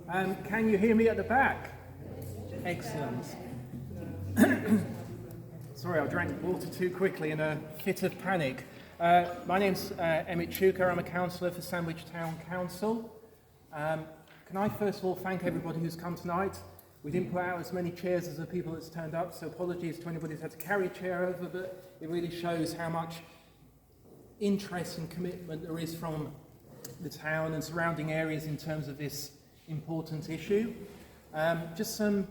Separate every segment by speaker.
Speaker 1: Can you hear me at the back? Excellent. Sorry, I drank water too quickly in a fit of panic. My name's Emmett Chuka. I'm a councillor for Sandwich Town Council. Can I first of all thank everybody who's come tonight? We didn't put out as many chairs as the people that's turned up, so apologies to anybody who's had to carry a chair over, but it really shows how much interest and commitment there is from the town and surrounding areas in terms of this important issue. Just some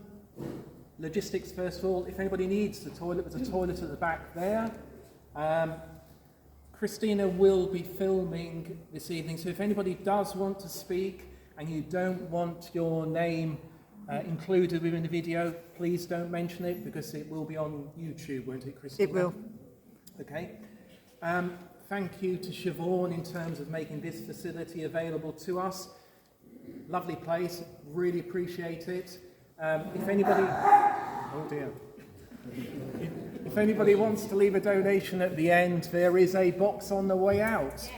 Speaker 1: logistics first of all. If anybody needs the toilet, there's a toilet at the back there. Christina will be filming this evening, so if anybody does want to speak and you don't want your name included within the video, please don't mention it because it will be on YouTube, won't it, Christina?
Speaker 2: It will.
Speaker 1: Okay. Thank you to Siobhan in terms of making this facility available to us. Lovely place, really appreciate it. If anybody, oh dear. If anybody wants to leave a donation at the end, there is a box on the way out.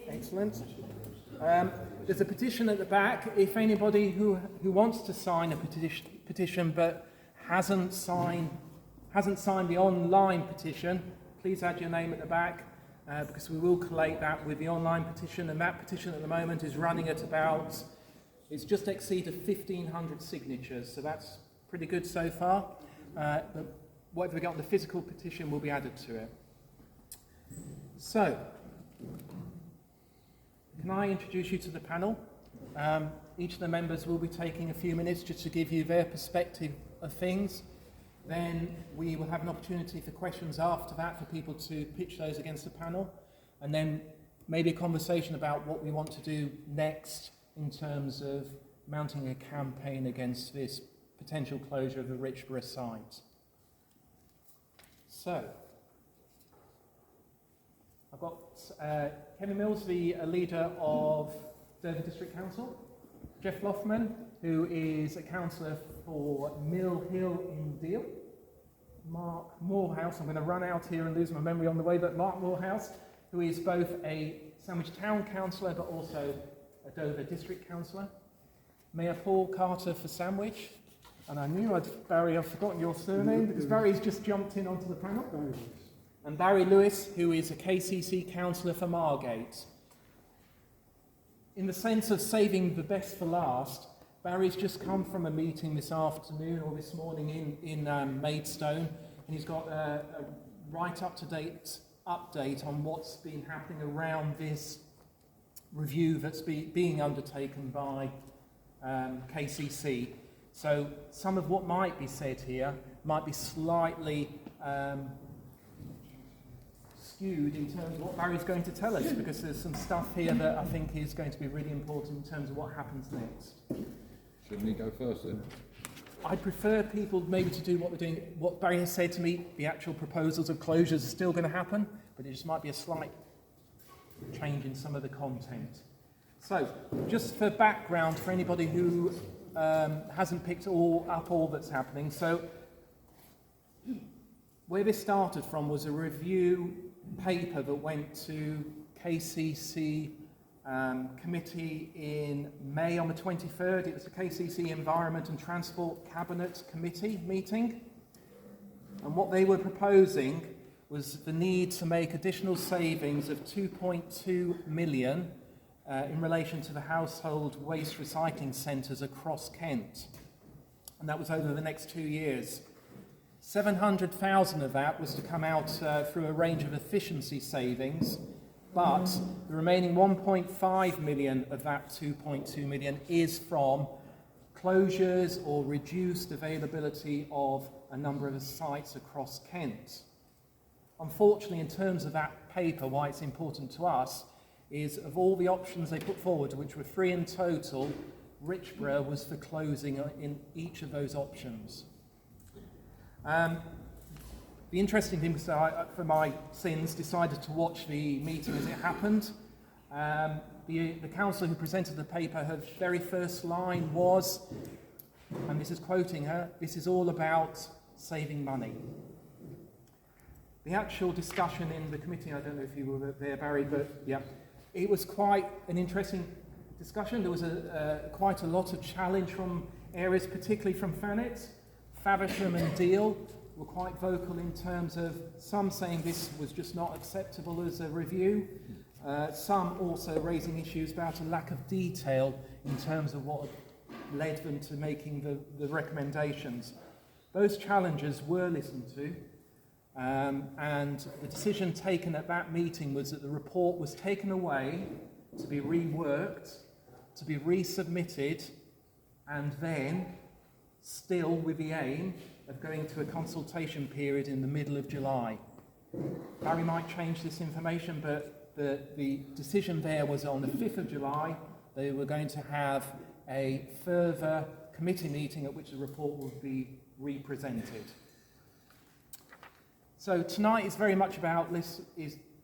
Speaker 1: Excellent. There's a petition at the back. If anybody who wants to sign a petition but hasn't signed the online petition, please add your name at the back because we will collate that with the online petition. And that petition at the moment is running at about, it's just exceeded 1,500 signatures, so that's pretty good so far. But whatever we get on the physical petition will be added to it. So, can I introduce you to the panel? Each of the members will be taking a few minutes just to give you their perspective of things. Then we will have an opportunity for questions after that for people to pitch those against the panel. And then maybe a conversation about what we want to do next in terms of mounting a campaign against this potential closure of the Richborough site. So, I've got Kevin Mills, the leader of Dover District Council, Jeff Loffman, who is a councillor for Mill Hill in Deal, Mark Morehouse, I'm going to run out here and lose my memory on the way, but Mark Morehouse, who is both a Sandwich Town councillor but also a Dover District Councillor, Mayor Paul Carter for Sandwich, and I knew Barry, I've forgotten your surname because Barry's just jumped in onto the panel. And Barry Lewis, who is a KCC councillor for Margate. In the sense of saving the best for last, Barry's just come from a meeting this afternoon or this morning in Maidstone, and he's got a right up-to-date update on what's been happening around this review that's being undertaken by KCC. So some of what might be said here might be slightly skewed in terms of what Barry's going to tell us, because there's some stuff here that I think is going to be really important in terms of what happens next.
Speaker 3: Shouldn't he go first then?
Speaker 1: I'd prefer people maybe to do what we're doing. What Barry has said to me, the actual proposals of closures are still going to happen, but it just might be a slight change in some of the content. So, just for background for anybody who hasn't picked up all that's happening. So, where this started from was a review paper that went to KCC committee in May on the 23rd. It was the KCC Environment and Transport Cabinet Committee meeting. And what they were proposing was the need to make additional savings of 2.2 million in relation to the household waste recycling centres across Kent. And that was over the next 2 years. 700,000 of that was to come out through a range of efficiency savings, but the remaining 1.5 million of that 2.2 million is from closures or reduced availability of a number of sites across Kent. Unfortunately, in terms of that paper, why it's important to us is of all the options they put forward, which were 3 in total, Richborough was for closing in each of those options. The interesting thing was I, for my sins, decided to watch the meeting as it happened. The councillor who presented the paper, her very first line was, and this is quoting her, "This is all about saving money." The actual discussion in the committee, I don't know if you were there, Barry, but yeah, it was quite an interesting discussion. There was quite a lot of challenge from areas, particularly from Thanet. Faversham and Deal were quite vocal in terms of some saying this was just not acceptable as a review. Some also raising issues about a lack of detail in terms of what led them to making the recommendations. Those challenges were listened to, and the decision taken at that meeting was that the report was taken away to be reworked, to be resubmitted, and then still with the aim of going to a consultation period in the middle of July. Barry might change this information, but the decision there was on the 5th of July. They were going to have a further committee meeting at which the report would be represented. So tonight is very much about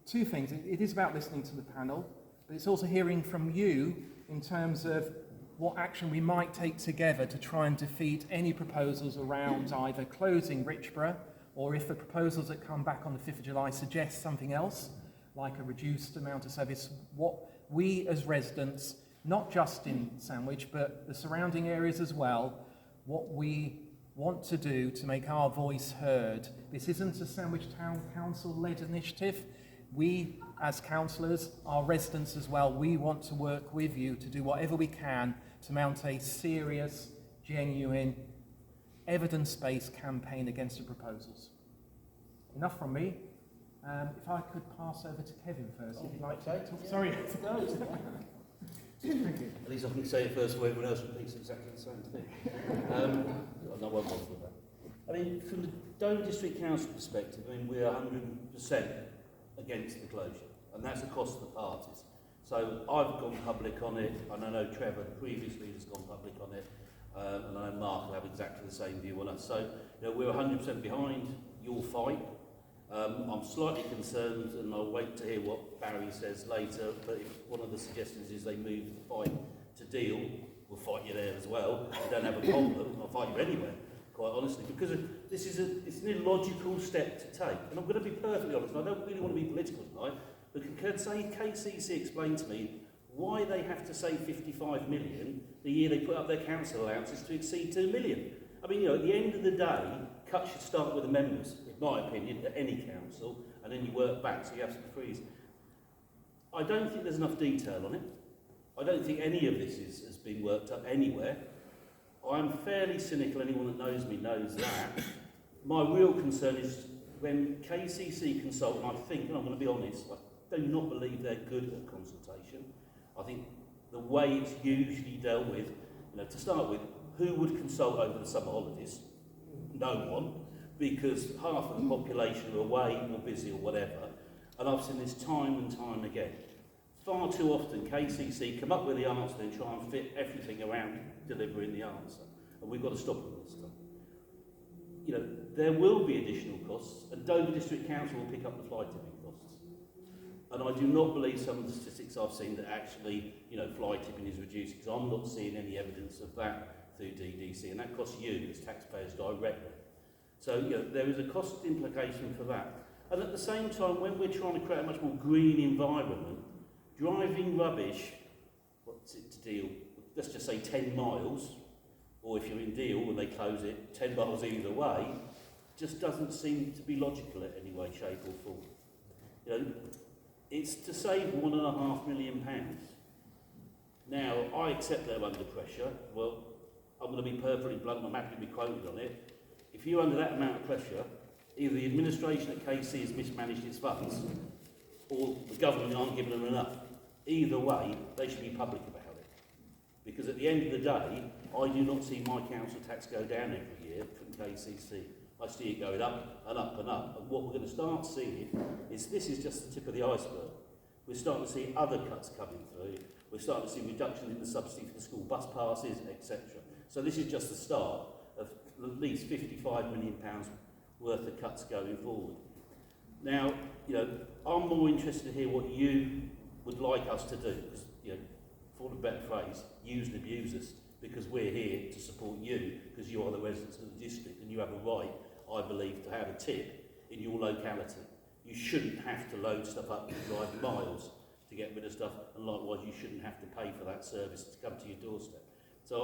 Speaker 1: two things. It is about listening to the panel, but it's also hearing from you in terms of what action we might take together to try and defeat any proposals around either closing Richborough, or if the proposals that come back on the 5th of July suggest something else, like a reduced amount of service, what we as residents, not just in Sandwich, but the surrounding areas as well, what we want to do to make our voice heard. This isn't a Sandwich Town Council-led initiative. We, as councillors, are residents as well. We want to work with you to do whatever we can to mount a serious, genuine, evidence-based campaign against the proposals. Enough from me. If I could pass over to Kevin first, if you'd like to talk.
Speaker 2: Yeah.
Speaker 1: Sorry. Thank you.
Speaker 2: At least I can say it first, where everyone else repeats exactly the same thing. No one wants with that. I mean, from the Dover District Council perspective, I mean, we're 100% against the closure, and that's across the parties. So I've gone public on it, and I know Trevor previously has gone public on it, and I know Mark will have exactly the same view on us. So, you know, we're 100% behind your fight. I'm slightly concerned, and I'll wait to hear what Barry says later, but if one of the suggestions is they move the fight to Deal, we'll fight you there as well. We don't have a problem, I'll fight you anywhere, quite honestly, because it's an illogical step to take. And I'm going to be perfectly honest, and I don't really want to be political tonight, but can KCC explain to me why they have to save 55 million the year they put up their council allowances to exceed 2 million? I mean, you know, at the end of the day, cuts should start with the members, in my opinion, at any council, and then you work back, so you have some freeze. I don't think there's enough detail on it. I don't think any of this has been worked up anywhere. I'm fairly cynical, anyone that knows me knows that. My real concern is when KCC consult, and I think, and I'm going to be honest, I do not believe they're good at consultation. I think the way it's usually dealt with, you know, to start with, who would consult over the summer holidays? No one, because half of the population are away or busy or whatever. And I've seen this time and time again. Far too often KCC come up with the answer and try and fit everything around delivering the answer. And we've got to stop all this stuff. You know, there will be additional costs, and Dover District Council will pick up the fly tipping costs. And I do not believe some of the statistics I've seen that actually, you know, fly tipping is reducing, because I'm not seeing any evidence of that through DDC, and that costs you as taxpayers directly. So, you know, there is a cost implication for that. And at the same time, when we're trying to create a much more green environment, driving rubbish, what's it to Deal? Let's just say 10 miles, or if you're in Deal and they close it, 10 miles either way, just doesn't seem to be logical in any way, shape or form. You know, it's to save £1.5 million. Now, I accept they're under pressure. Well, I'm going to be perfectly blunt, I'm happy to be quoted on it. If you're under that amount of pressure, either the administration at KC has mismanaged its funds, or the government aren't giving them enough. Either way, they should be public about it. Because at the end of the day, I do not see my council tax go down every year from KCC. I see it going up and up and up. And what we're going to start seeing is, this is just the tip of the iceberg. We're starting to see other cuts coming through. We're starting to see reductions in the subsidy for the school bus passes, etc. So this is just the start of at least £55 million worth of cuts going forward. Now, you know, I'm more interested to hear what you would like us to do, because, you know, for a better phrase, use and abuse us, because we're here to support you, because you are the residents of the district, and you have a right, I believe, to have a tip in your locality. You shouldn't have to load stuff up and drive miles to get rid of stuff, and likewise you shouldn't have to pay for that service to come to your doorstep. So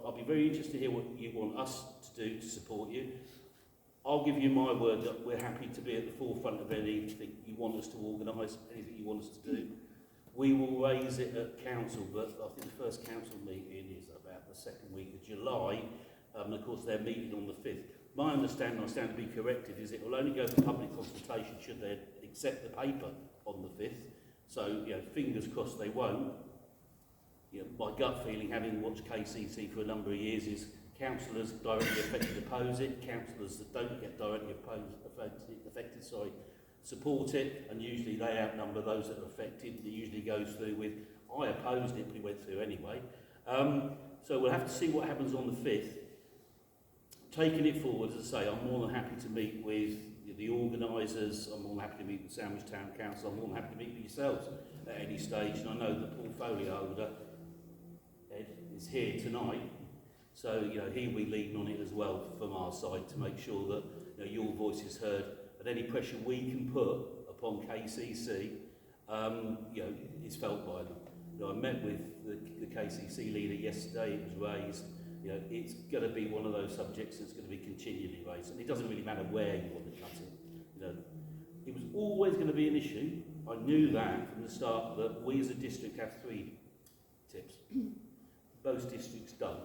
Speaker 2: I'll be very interested to hear what you want us to do to support you. I'll give you my word that we're happy to be at the forefront of anything you want us to organise, anything you want us to do. We will raise it at council, but I think the first council meeting is about the second week of July, and of course they're meeting on the 5th. My understanding, I stand to be corrected, is it will only go to public consultation should they accept the paper on the 5th. So, fingers crossed they won't. My gut feeling, having watched KCC for a number of years, is councillors directly affected oppose it, councillors that don't get directly affected, support it, and usually they outnumber those that are affected. It usually goes through with, I opposed it, but it went through anyway. So we'll have to see what happens on the 5th. Taking it forward, as I say, I'm more than happy to meet with the organisers, I'm more than happy to meet with Sandwich Town Council, I'm more than happy to meet with yourselves at any stage, and I know the portfolio holder, Ed, is here tonight, so he'll be leading on it as well from our side to make sure that your voice is heard, and any pressure we can put upon KCC is felt by them. I met with the KCC leader yesterday, it was raised. It's going to be one of those subjects that's going to be continually raised, and it doesn't really matter where you want to cut it. It was always going to be an issue. I knew that from the start, that we as a district have 3 tips. Most districts don't.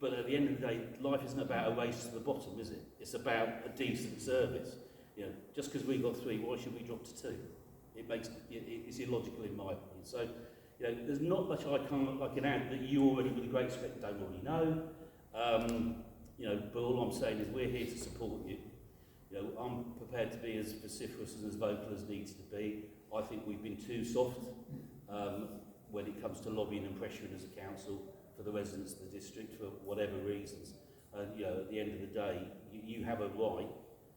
Speaker 2: But at the end of the day, life isn't about a race to the bottom, is it? It's about a decent service. Just because we got 3, why should we drop to 2? It's illogical in my opinion. So. There's not much I can add that you already, with a great respect, don't already know. But all I'm saying is we're here to support you. I'm prepared to be as vociferous and as vocal as needs to be. I think we've been too soft when it comes to lobbying and pressuring as a council for the residents of the district for whatever reasons. And at the end of the day, you have a right,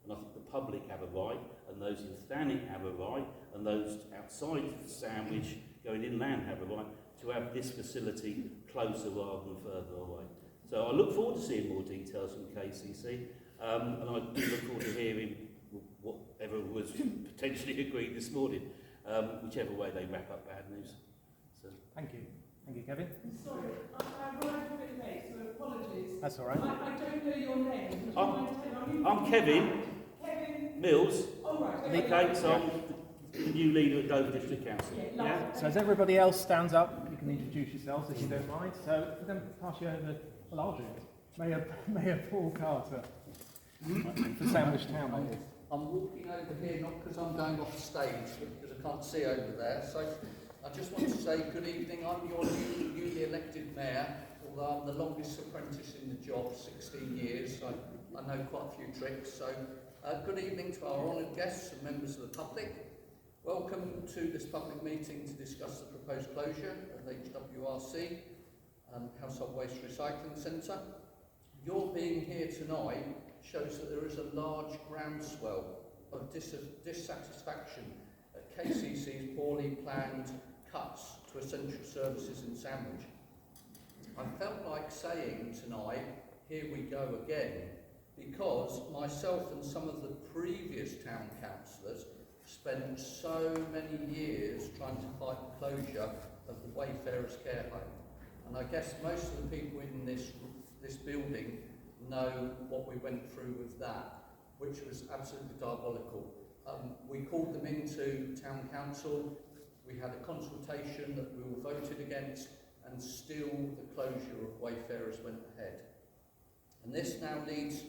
Speaker 2: and I think the public have a right, and those in Thanet have a right, and those outside of Sandwich going inland have a right to have this facility closer rather than further away. So I look forward to seeing more details from KCC, and I do look forward to hearing whatever was potentially agreed this morning, whichever way they wrap up bad news. So.
Speaker 1: Thank you. Thank you, Kevin.
Speaker 4: Sorry, I arrived a bit late, so apologies.
Speaker 1: That's all right.
Speaker 4: I don't know your name.
Speaker 2: I'm Kevin.
Speaker 4: Kevin
Speaker 2: Mills.
Speaker 4: Oh, right.
Speaker 2: Okay, so I'm the new leader at Dover District Council.
Speaker 4: Yeah.
Speaker 1: So as everybody else stands up, you can introduce yourselves if you don't mind. So for them to pass you over, well, I'll do it. Mayor Paul Carter for Sandwich Town, that is.
Speaker 5: I'm walking over here not because I'm going off stage, but because I can't see over there. So I just want to say good evening. I'm your newly elected mayor, although I'm the longest apprentice in the job, 16 years. So I know quite a few tricks. So good evening to our honoured guests and members of the public. Welcome to this public meeting to discuss the proposed closure of HWRC, Household Waste Recycling Centre. Your being here tonight shows that there is a large groundswell of dissatisfaction at KCC's poorly planned cuts to essential services in Sandwich. I felt like saying tonight, here we go again, because myself and some of the previous town councillors spent so many years trying to fight the closure of the Wayfarers Care Home. And I guess most of the people in this building know what we went through with that, which was absolutely diabolical. We called them into town council, we had a consultation that we all voted against, and still the closure of Wayfarers went ahead. And this now leads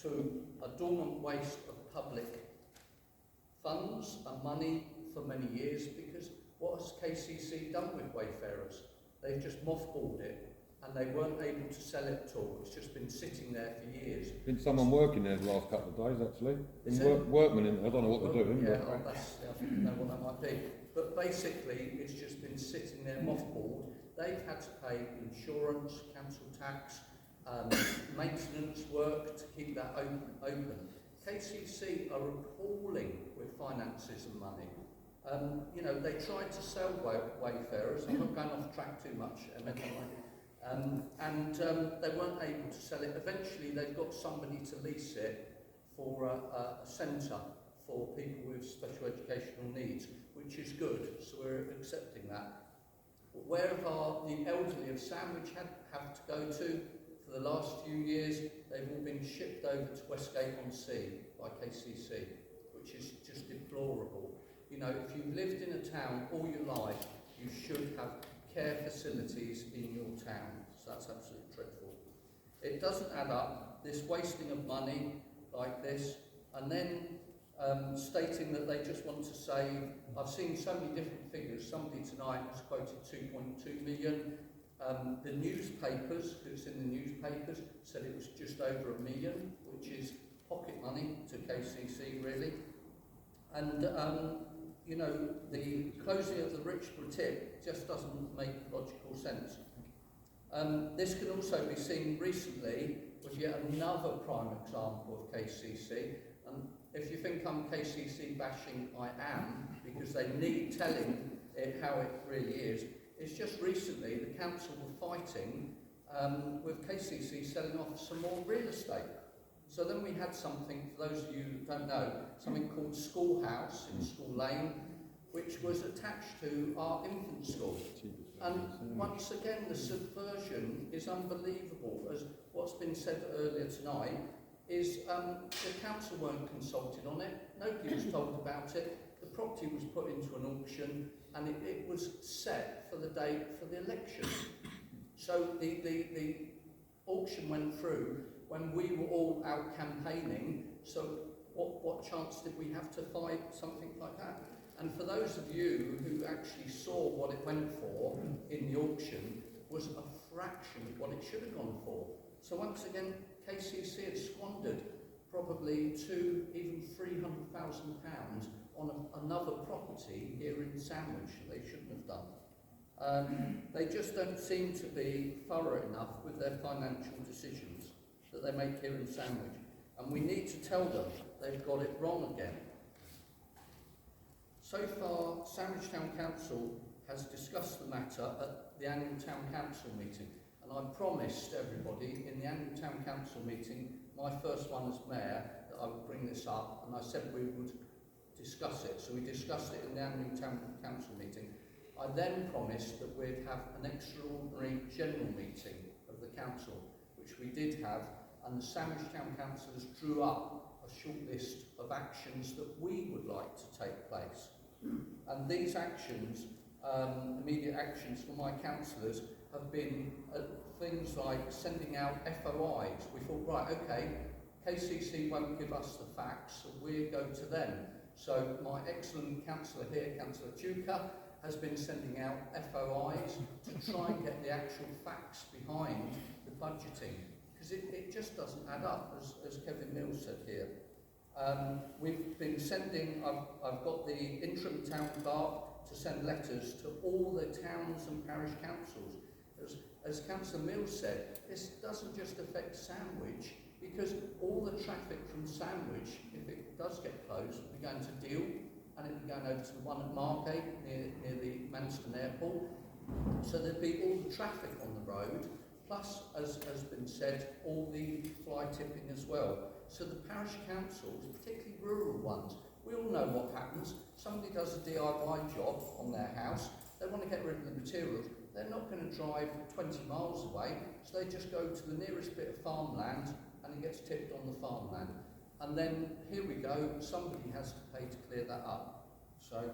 Speaker 5: to a dormant waste of public funds and money for many years, because what has KCC done with Wayfarers? They've just mothballed it, and they weren't able to sell it at all. It's just been sitting there for years.
Speaker 3: Been someone working there the last couple of days, actually. Workmen in there, I don't know what they're doing.
Speaker 5: Yeah, I think you know what that might be. But basically, it's just been sitting there mothballed. They've had to pay insurance, council tax, maintenance work to keep that open. KCC are appalling with finances and money. They tried to sell Wayfarers. I'm not going off track too much, and they weren't able to sell it. Eventually, they've got somebody to lease it for a centre for people with special educational needs, which is good, so we're accepting that. Where have the elderly of Sandwich have to go to for the last few years? They've all been shipped over to Westgate-on-Sea by KCC, which is just deplorable. You know, if you've lived in a town all your life, you should have care facilities in your town. So that's absolutely dreadful. It doesn't add up, this wasting of money like this, and then stating that they just want to save. I've seen so many different figures. Somebody tonight has quoted 2.2 million. The newspapers, who's in the newspapers, said it was just over $1 million, which is pocket money to KCC really. And you know, the closing of the Richborough tip just doesn't make logical sense. This can also be seen recently with yet another prime example of KCC. And if you think I'm KCC bashing, I am, because they need telling it how it really is. It's just recently the council were fighting with KCC selling off some more real estate. So then we had something, for those of you who don't know, something called Schoolhouse in School Lane, which was attached to our infant school. And once again, the subversion is unbelievable. As what's been said earlier tonight, is the council weren't consulted on it, nobody was told about it, the property was put into an auction, and it was set for the date for the election. So the auction went through when we were all out campaigning, so what chance did we have to fight something like that? And for those of you who actually saw what it went for in the auction, was a fraction of what it should have gone for. So once again, KCC had squandered probably even £300,000 on another property here in Sandwich that they shouldn't have done. They just don't seem to be thorough enough with their financial decisions that they make here in Sandwich. And we need to tell them they've got it wrong again. So far, Sandwich Town Council has discussed the matter at the annual Town Council meeting. And I promised everybody in the annual Town Council meeting, my first one as Mayor, that I would bring this up, and I said we would discuss it. So we discussed it in the annual Town Council meeting. I then promised that we'd have an extraordinary general meeting of the council, which we did have, and the Sandwich Town Councillors drew up a short list of actions that we would like to take place. And these actions, immediate actions for my councillors, have been things like sending out FOIs. We thought, right, okay, KCC won't give us the facts, so we'll go to them. So my excellent councillor here, Councillor Tuka, has been sending out FOIs to try and get the actual facts behind the budgeting, because it just doesn't add up, as Kevin Mills said here. We've been sending, I've got the interim town clerk to send letters to all the towns and parish councils. As Councillor Mills said, this doesn't just affect Sandwich, because all the traffic from Sandwich, if it does get closed, will be going to Deal, and it'll be going over to the one at Margate near the Manston Airport. So there'll be all the traffic on the road, plus, as has been said, all the fly tipping as well. So the parish councils, particularly rural ones, we all know what happens. Somebody does a DIY job on their house, they want to get rid of the materials, they're not going to drive 20 miles away, so they just go to the nearest bit of farmland and it gets tipped on the farmland. And then, here we go, somebody has to pay to clear that up. So,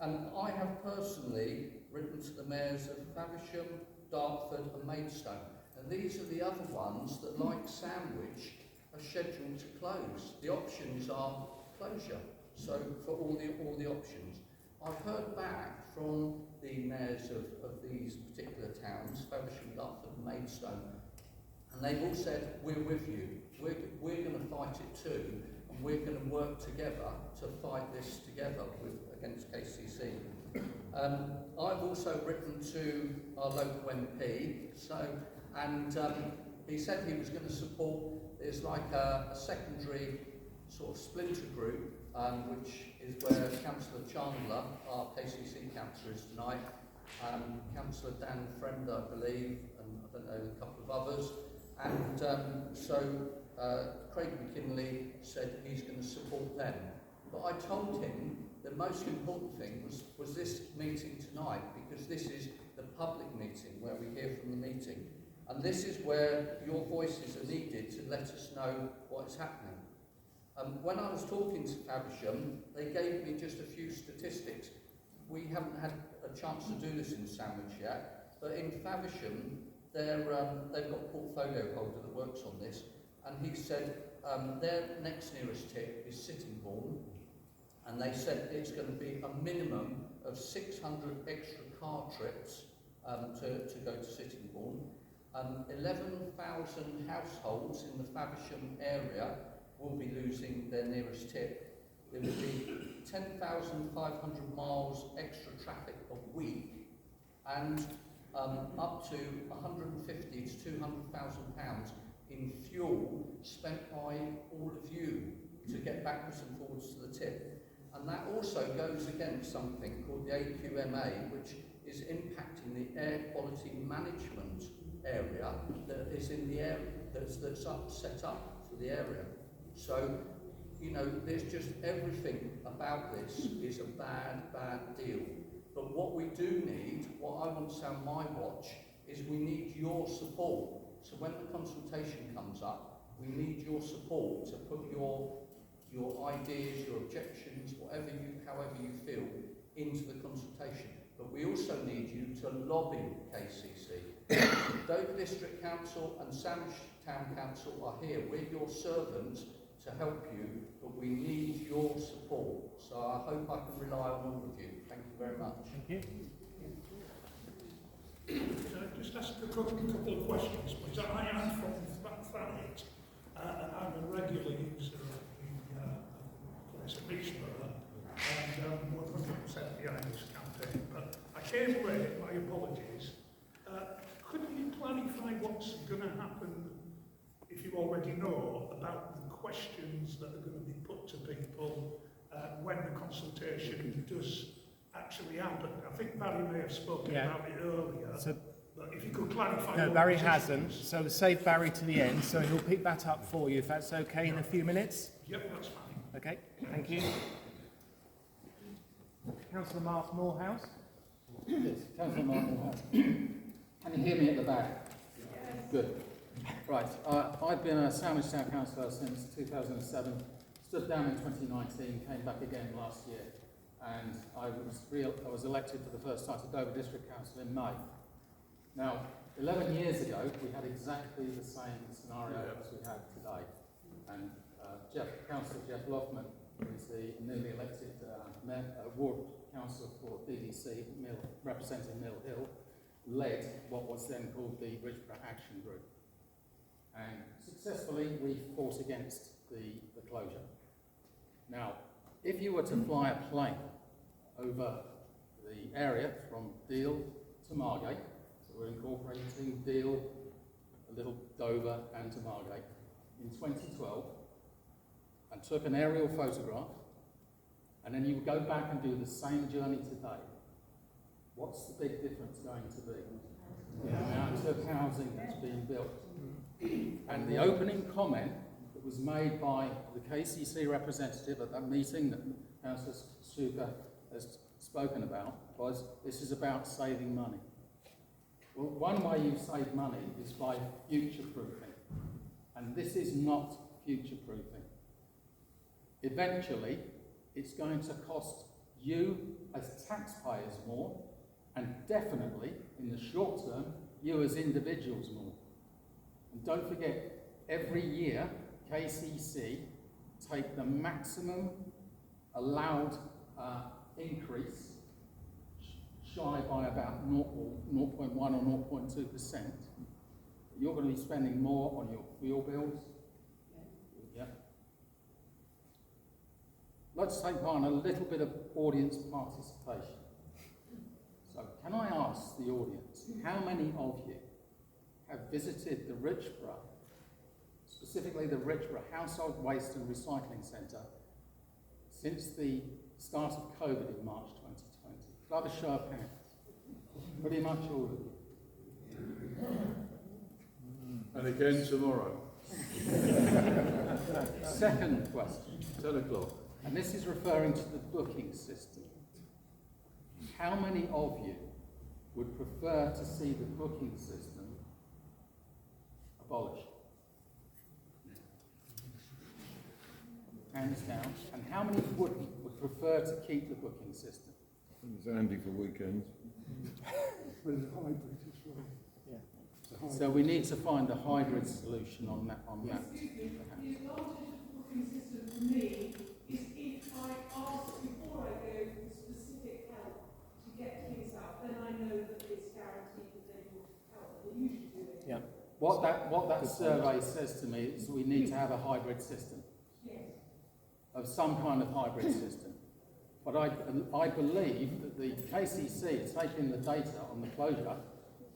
Speaker 5: and I have personally written to the mayors of Faversham, Dartford and Maidstone. And these are the other ones that, like Sandwich, are scheduled to close. The options are closure, so for all the options. I've heard back from the mayors of these particular towns, Faversham, Dartford and Maidstone, and they've all said, we're with you, we're going to fight it too, and we're going to work together to fight this together against KCC. I've also written to our local MP, and he said he was going to support, there's like a secondary sort of splinter group, which is where Councillor Chandler, our KCC councillor, is tonight, Councillor Dan Friend, I believe, and I don't know, a couple of others. And so Craig McKinley said he's going to support them. But I told him the most important thing was this meeting tonight, because this is the public meeting where we hear from the meeting. And this is where your voices are needed to let us know what is happening. When I was talking to Faversham, they gave me just a few statistics. We haven't had a chance to do this in Sandwich yet, but in Faversham, they've got a portfolio holder that works on this, and he said their next nearest tip is Sittingbourne, and they said it's going to be a minimum of 600 extra car trips to go to Sittingbourne. 11,000 households in the Faversham area will be losing their nearest tip. There will be 10,500 miles extra traffic a week, and up to 150 to 200,000 pounds in fuel spent by all of you to get backwards and forwards to the tip. And that also goes against something called the AQMA, which is impacting the air quality management area that is in the area, that's set up for the area. So, you know, there's just everything about this is a bad, bad deal. But what we do need, what I want to sound my watch, is we need your support. So when the consultation comes up, we need your support to put your ideas, your objections, however you feel, into the consultation. But we also need you to lobby KCC. Dover District Council and Sandwich Town Council are here. We're your servants to help you, but we need your support. So I hope I can rely on all of you. Thank you very much.
Speaker 1: Thank you.
Speaker 6: Can I just ask a couple of questions, please? I am from Thanet, and I'm a regular user of the place at Richborough, and we're 100% behind this campaign. But I came late, my apologies. Could you clarify what's going to happen, if you already know, about the questions that are going to be put to people when the consultation does actually happen? I think Barry may have spoken about it earlier, but if you could clarify...
Speaker 1: No, Barry hasn't, so save Barry to the end, so he'll pick that up for you, if that's okay, in a few minutes.
Speaker 6: Yep, that's fine.
Speaker 1: Okay, thank you. Councillor Mark Morehouse.
Speaker 7: Yes, Councillor Mark Morehouse. Can you hear me at the back? Yes. Good. Right, I've been a Sandwich Town Councillor since 2007, stood down in 2019, came back again last year, and I was elected for the first time to Dover District Council in May. Now, 11 years ago, we had exactly the same scenario as we have today, and Councillor Jeff Loughman, who is the newly elected ward councillor for BDC, representing Mill Hill, led what was then called the Richborough Action Group. And successfully, we fought against the closure. Now, if you were to fly a plane over the area from Deal to Margate, so we're incorporating Deal, a little Dover and to Margate, in 2012, and took an aerial photograph, and then you would go back and do the same journey today, what's the big difference going to be? The amount of housing that's being built. And the opening comment that was made by the KCC representative at that meeting that Councillor Stuka has spoken about was, this is about saving money. Well, one way you save money is by future-proofing. And this is not future-proofing. Eventually, it's going to cost you as taxpayers more, and definitely, in the short term, you as individuals more. And don't forget, every year, KCC take the maximum allowed increase, shy by about 0.1 or 0.2%. You're going to be spending more on your fuel bills. Yeah. Let's take on a little bit of audience participation. So, can I ask the audience, how many of you have visited the Richborough, specifically the Richborough Household Waste and Recycling Centre, since the start of COVID in March 2020? Could I have a show of hands? Pretty much all of you.
Speaker 3: And again tomorrow.
Speaker 7: Second question.
Speaker 3: 10 o'clock.
Speaker 7: and this is referring to the booking system. How many of you would prefer to see the booking system abolished? Hands down. And how many would prefer to keep the booking system?
Speaker 3: It's handy for weekends.
Speaker 7: So we need to find a hybrid solution on that.
Speaker 4: The advantage of the booking system for me is if I ask before I go for specific help to get things out, then I know that it's guaranteed that they will help. They usually do it.
Speaker 1: Yeah.
Speaker 7: What that survey says to me is we need to have a hybrid system, of some kind of hybrid system. But I believe that the KCC has taken the data on the closure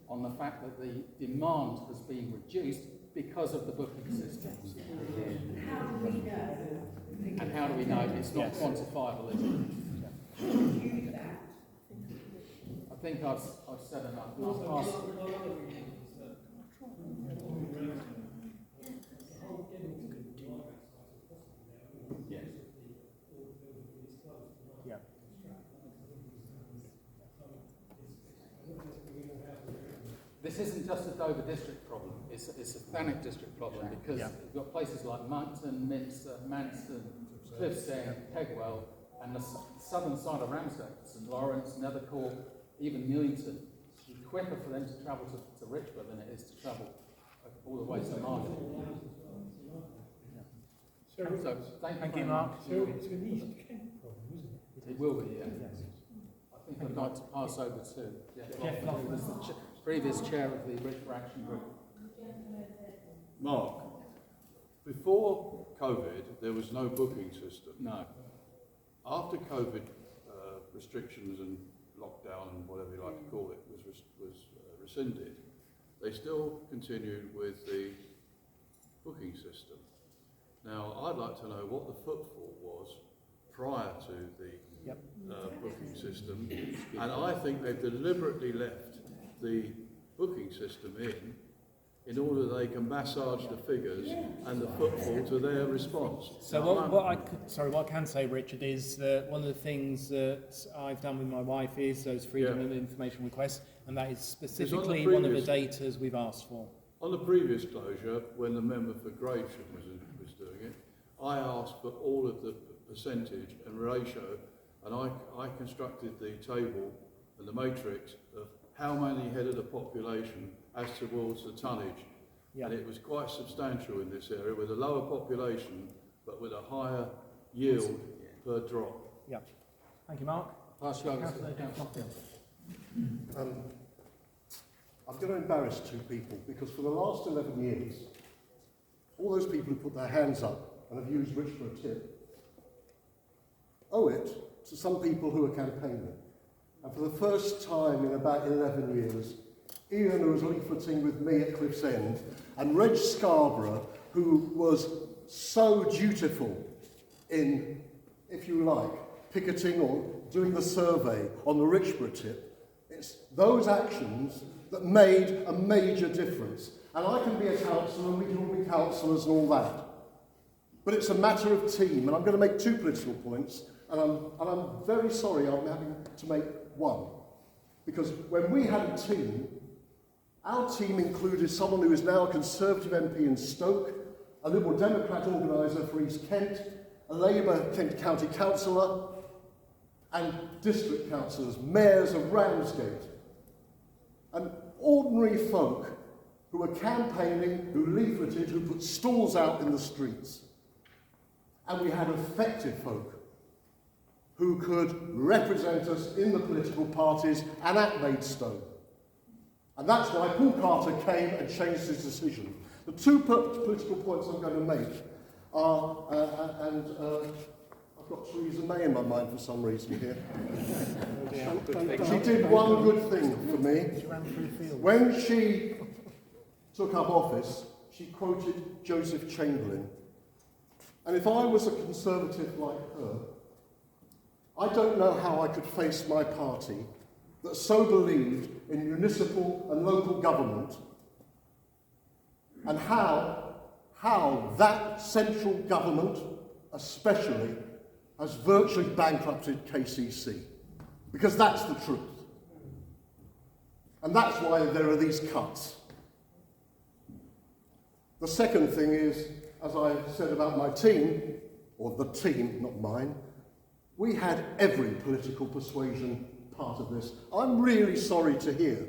Speaker 7: on the fact that the demand has been reduced because of the booking system.
Speaker 4: How do we know?
Speaker 7: And how do we know? It's not quantifiable, is it? I think I've said enough. I'll pass.
Speaker 1: Yeah.
Speaker 7: This isn't just a Dover district problem, it's a Thanet district problem because you've got places like Monkton, Minster, Manston, Cliffsend, Pegwell, and the southern side of Ramsgate, St Lawrence, Nethercourt, even Newington. It's quicker for them to travel to Richborough than it is to travel all the way to Market. So,
Speaker 1: Thank you, Mark.
Speaker 6: So it's an East Kent problem, isn't it?
Speaker 7: It will be, yeah. I think I'd like to pass over to Jeff Loughlin, who was the previous chair of the Richborough Action Group.
Speaker 8: Mark, before COVID, there was no booking system.
Speaker 7: No.
Speaker 8: After COVID restrictions and lockdown and whatever you like to call it was rescinded, they still continued with the booking system. Now, I'd like to know what the footfall was prior to the booking system, and I think they've deliberately left the booking system in order they can massage the figures and the footfall to their response.
Speaker 1: So what I can say, Richard, is that one of the things that I've done with my wife is those freedom of information requests, and that is specifically one of the datas we've asked for.
Speaker 8: On the previous closure, when the member for Gravesham was doing it, I asked for all of the percentage and ratio, and I constructed the table and the matrix of how many head of the population as towards the tonnage. And it was quite substantial in this area with a lower population but with a higher yield per drop.
Speaker 1: Yeah. Thank you, Mark.
Speaker 7: Pass you over to
Speaker 9: I'm going to embarrass two people because for the last 11 years, all those people who put their hands up and have used Richborough tip owe it to some people who are campaigning. And for the first time in about 11 years, Ian, who was leafleting with me at Cliff's End, and Reg Scarborough, who was so dutiful in, if you like, picketing or doing the survey on the Richborough tip. It's those actions that made a major difference. And I can be a councillor, and we can all be councillors and all that. But it's a matter of team, and I'm going to make two political points, and I'm very sorry I'm having to make one. Because when we had a team, our team included someone who is now a Conservative MP in Stoke, a Liberal Democrat organiser for East Kent, a Labour Kent County Councillor, and district councillors, mayors of Ramsgate, and ordinary folk who were campaigning, who leafleted, who put stalls out in the streets. And we had effective folk who could represent us in the political parties and at Maidstone. And that's why Paul Carter came and changed his decision. The two political points I'm going to make are, I've got Theresa May in my mind for some reason here. She did one good thing for me. When she took up office, she quoted Joseph Chamberlain. And if I was a Conservative like her, I don't know how I could face my party that so believed in municipal and local government, and how that central government especially has virtually bankrupted KCC, because that's the truth. And that's why there are these cuts. The second thing is, as I said about my team, or the team, not mine, we had every political persuasion part of this. I'm really sorry to hear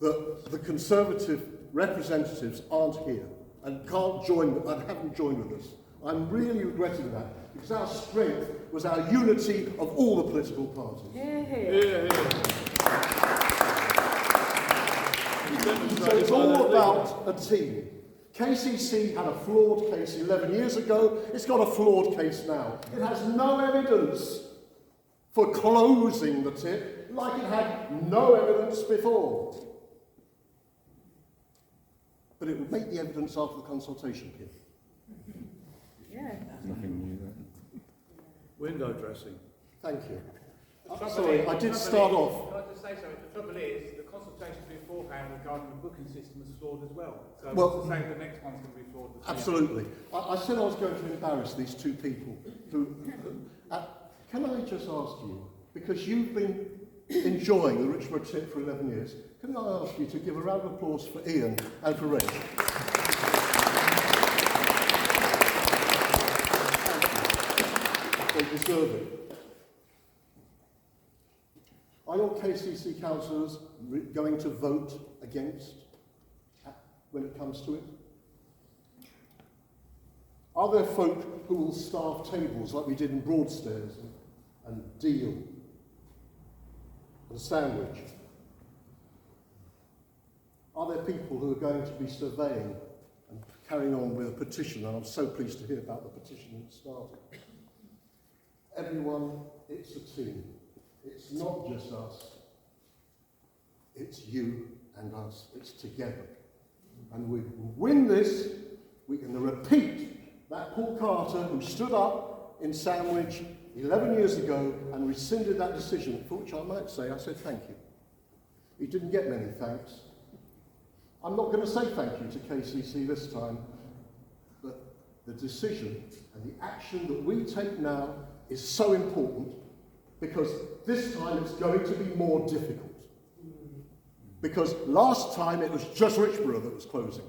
Speaker 9: that the Conservative representatives aren't here and can't join and haven't joined with us. I'm really regretting that, because our strength was our unity of all the political parties. So it's all about a team. KCC had a flawed case 11 years ago. It's got a flawed case now. It has no evidence for closing the tip, like it had no evidence before. But it will make the evidence after the consultation period.
Speaker 10: Yeah.
Speaker 3: Nothing new there.
Speaker 8: Window dressing.
Speaker 9: Thank you. Sorry, I did start off.
Speaker 11: Can I just say something? The trouble is, the consultation beforehand regarding the booking system was flawed as well. So
Speaker 9: Well,
Speaker 11: it's the same, the next one's going to be flawed.
Speaker 9: Absolutely. I said I was going to embarrass these two people. Can I just ask you, because you've been enjoying the Richborough tip for 11 years, can I ask you to give a round of applause for Ian and for Rich? They deserve it. Are your KCC councillors going to vote against when it comes to it? Are there folk who will staff tables like we did in Broadstairs and Deal and Sandwich? Are there people who are going to be surveying and carrying on with a petition? And I'm so pleased to hear about the petition that started. Everyone, it's a team. It's not just us. It's you and us. It's together. And we win this. We can repeat that Paul Carter who stood up in Sandwich 11 years ago and rescinded that decision, for which I might say I said thank you. He didn't get many thanks. I'm not going to say thank you to KCC this time, but the decision and the action that we take now is so important, because this time it's going to be more difficult. Because last time it was just Richborough that was closing.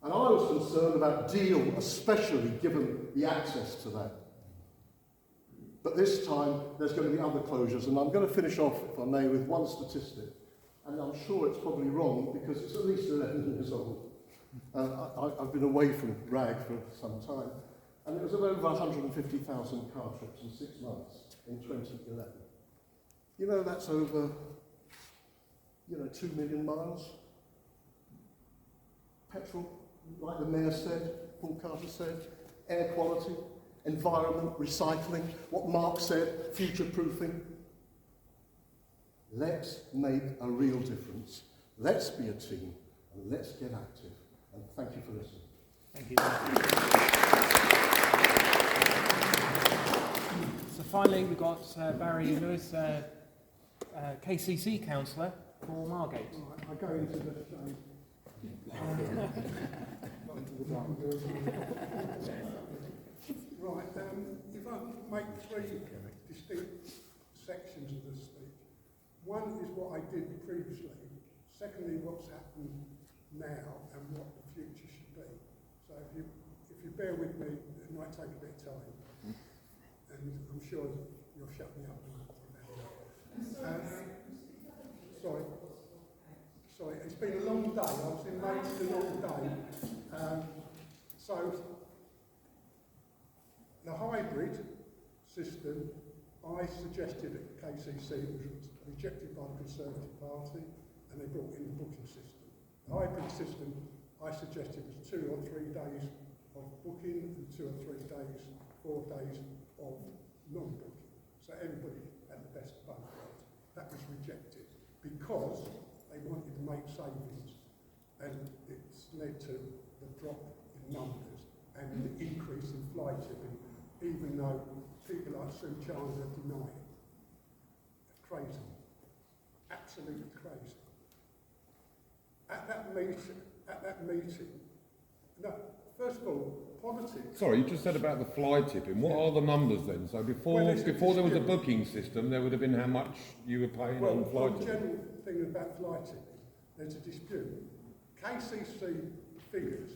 Speaker 9: And I was concerned about Deal, especially given the access to that. But this time there's going to be other closures, and I'm going to finish off, if I may, with one statistic. And I'm sure it's probably wrong, because it's at least 11 years old. I've been away from RAG for some time. And it was over 150,000 car trips in 6 months in 2011. You know, that's over, 2 million miles. Petrol, like the Mayor said, Paul Carter said, air quality, environment, recycling, what Mark said, future-proofing. Let's make a real difference. Let's be a team, and let's get active. And thank you for listening.
Speaker 1: Thank you. So finally, we've got Barry Lewis, KCC councillor for Margate.
Speaker 6: I go into the right, if I make 3 distinct sections of the speech. One is what I did previously. Secondly, what's happened now and what the future should be. So if you bear with me, it might take a bit of time. And I'm sure you'll shut me up. Sorry, it's been a long day. I was in Maidstone all day. So the hybrid system I suggested at KCC was rejected by the Conservative Party, and they brought in the booking system. The hybrid system I suggested was 2 or 3 days of booking and 2 or 3 days, 4 days of non-booking. So everybody had the best of both worlds. That was rejected because they wanted to make savings, and it's led to the drop in numbers and the increase in fly tipping, even though people like Sue Chandler deny it. It's crazy. Absolutely crazy. At that meeting, no, first of all,
Speaker 9: politics.
Speaker 3: Sorry, you just said about the fly tipping. What are the numbers then? So before
Speaker 9: Well,
Speaker 3: there was a booking system, there would have been how much you were paying
Speaker 9: Well,
Speaker 3: on fly
Speaker 9: the
Speaker 3: tipping.
Speaker 9: general thing about fly tipping, there's a dispute. KCC figures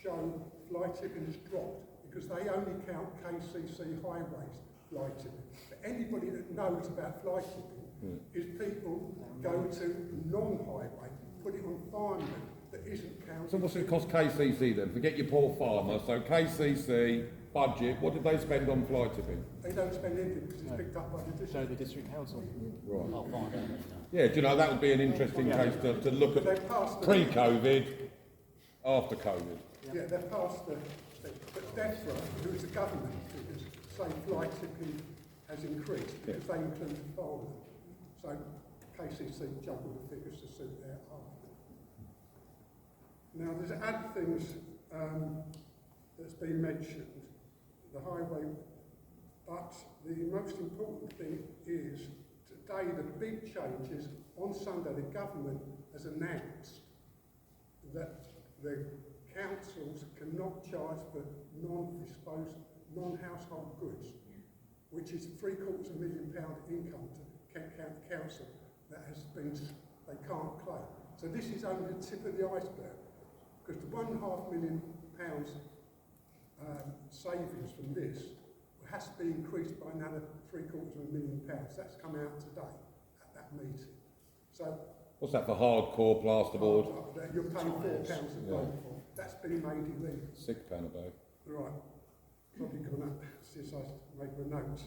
Speaker 9: show fly tipping has dropped because they only count KCC highways fly tipping. But anybody that knows about fly tipping is people go to non-highway, put it on farmland that isn't counted.
Speaker 3: So what's it cost KCC then? Forget your poor farmer. So KCC budget, what did they spend on fly tipping?
Speaker 9: They don't spend anything because it's picked up by the district.
Speaker 1: So the district council.
Speaker 3: Right.
Speaker 2: I'll find out.
Speaker 3: Yeah, do you know, that would be an interesting case to look
Speaker 9: They
Speaker 3: at
Speaker 9: passed the...
Speaker 3: pre-COVID, after COVID.
Speaker 9: Yeah, they're past the... But DEFRA, who is the government figures, say fly tipping has increased because they include farmland. So KCC juggle the figures to suit their argument. Now, there's other things that's been mentioned, the highway, but the most important thing is today the big changes on Sunday. The government has announced that the councils cannot charge for non-household goods, which is £750,000 income to Kent County Council that has been, they can't claim. So this is only the tip of the iceberg, because the £1.5 million savings from this has to be increased by another £750,000. That's come out today at that meeting. So
Speaker 3: What's that for hardcore plasterboard?
Speaker 9: you're paying £4 a day for. That's been made illegal.
Speaker 3: £6 a bag.
Speaker 9: Right. Probably gone up since I made my notes.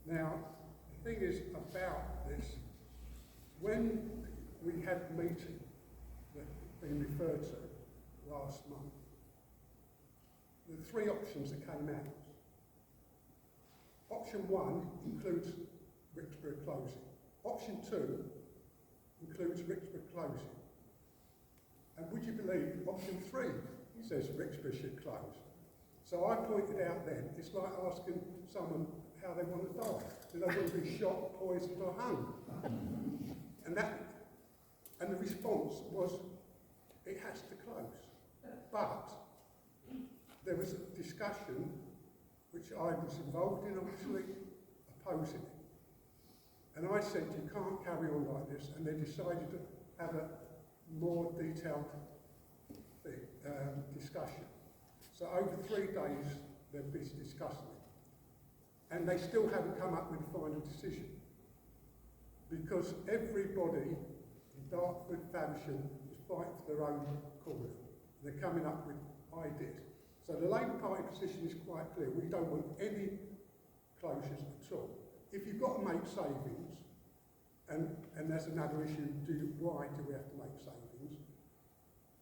Speaker 9: Now, the thing is about this, when we had the meeting that's been referred to last month, the three options that came out. Option 1 includes Richborough closing. Option 2 includes Richborough closing. And would you believe option 3 says Richborough should close? So I pointed out then, it's like asking someone how they want to die. Do they want to be shot, poisoned or hung? And the response was, it has to close. But there was a discussion, which I was involved in obviously, opposing it. And I said, you can't carry on like this, and they decided to have a more detailed discussion. So over 3 days, they've been discussing it. And they still haven't come up with a final decision. Because everybody in Dartford, Faversham is fighting for their own corner. They're coming up with ideas. So the Labour Party position is quite clear. We don't want any closures at all. If you've got to make savings, and that's another issue, why do we have to make savings?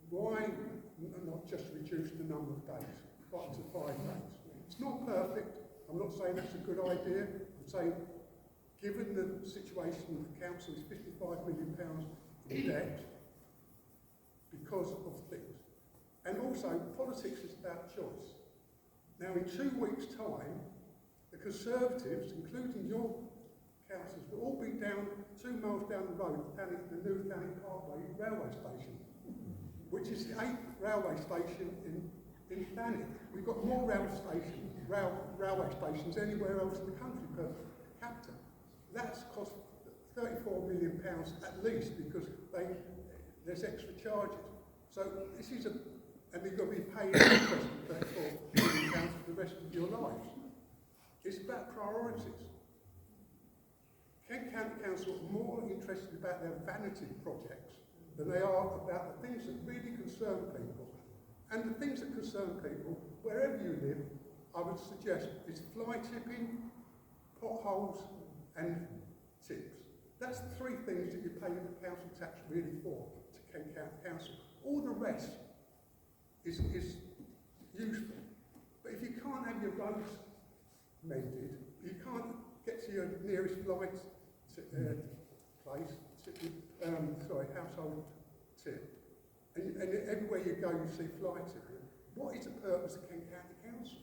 Speaker 9: Why not just reduce the number of days, 5 to 5 days? It's not perfect. I'm not saying that's a good idea. I'm saying, given the situation, the council is £55 million in debt because of things. And also, politics is about choice. Now, in 2 weeks' time, the Conservatives, including your councillors, will all be down 2 miles down the road, the new Fanning Parkway railway station, which is the 8th railway station in Fanning. We've got more railway stations anywhere else in the country per capita. That's cost £34 million at least, because there's extra charges. So this is and you're going to be paying interest for £34 million for the rest of your lives. It's about priorities. Kent County Council are more interested about their vanity projects than they are about the things that really concern people. And the things that concern people, wherever you live, I would suggest is fly tipping, potholes and tips. That's the 3 things that you pay the council tax really for to Kent County Council. All the rest is useful. But if you can't have your roads mended, you can't get to your nearest flight household tip, and everywhere you go you see fly tipping. What is the purpose of Kent County Council?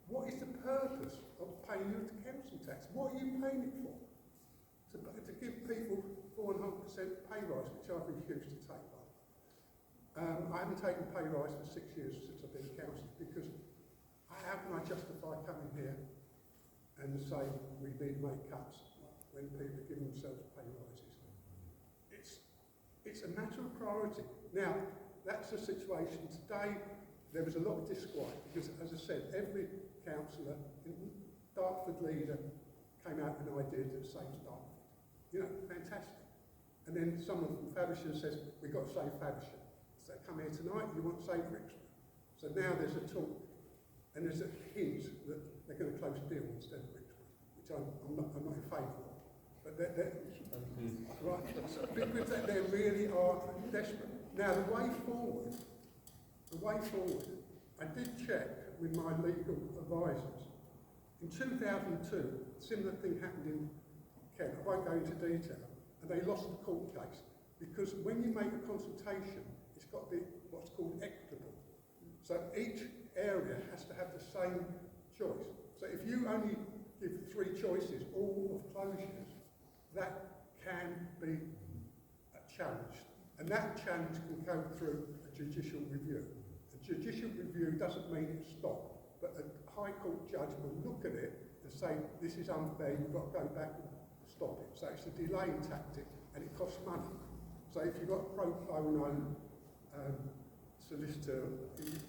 Speaker 9: What is the purpose of paying you the council tax? What are you paying it for? To give people 4.5% pay rise, which I've refused to take on.
Speaker 12: I haven't taken a pay rise for 6 years since I've been a councillor, because how can I justify coming here and say we need to make cuts when people are giving themselves pay rises? It's a matter of priority. Now, that's the situation today. There was a lot of disquiet because, as I said, every councillor, Dartford leader, came out with an idea to save Dartford. You know, fantastic. And then someone from Faversham says, we've got to save Faversham. So come here tonight, you want to save Richborough. So now there's a talk, and there's a hint that they're going to close Deal instead of Richborough, which I'm not in favour of. But they're right, because they really are desperate. Now the way forward, I did check with my legal advisors. In 2002, a similar thing happened in Kent. I won't go into detail, and they lost the court case because when you make a consultation, it's got to be what's called equitable. So each area has to have the same choice. So if you only give 3 choices, all of closures, that can be challenged. And that challenge can go through a judicial review. A judicial review doesn't mean it's stopped, but a High Court judge will look at it and say, this is unfair, you've got to go back and stop it. So it's a delaying tactic, and it costs money. So if you've got a pro bono solicitor,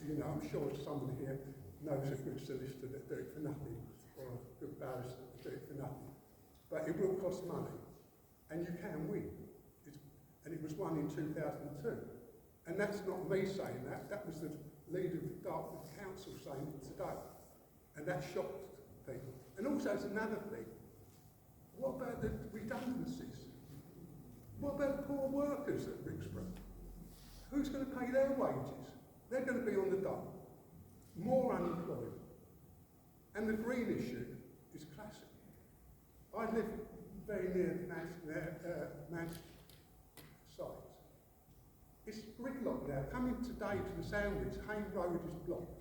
Speaker 12: you know, I'm sure someone here knows a good solicitor that do it for nothing, or a good barrister that do it for nothing. But it will cost money, and you can win. And it was won in 2002. And that's not me saying that, that was the leader of the Dartford Council saying it today. And that shocked people. And also, there's another thing. What about the redundancies? What about the poor workers at Richborough? Who's going to pay their wages? They're going to be on the dole. More unemployed. And the green issue is classic. I live very near Manchester site. It's gridlock now. Coming today to the Sandwich, Hayne Road is blocked.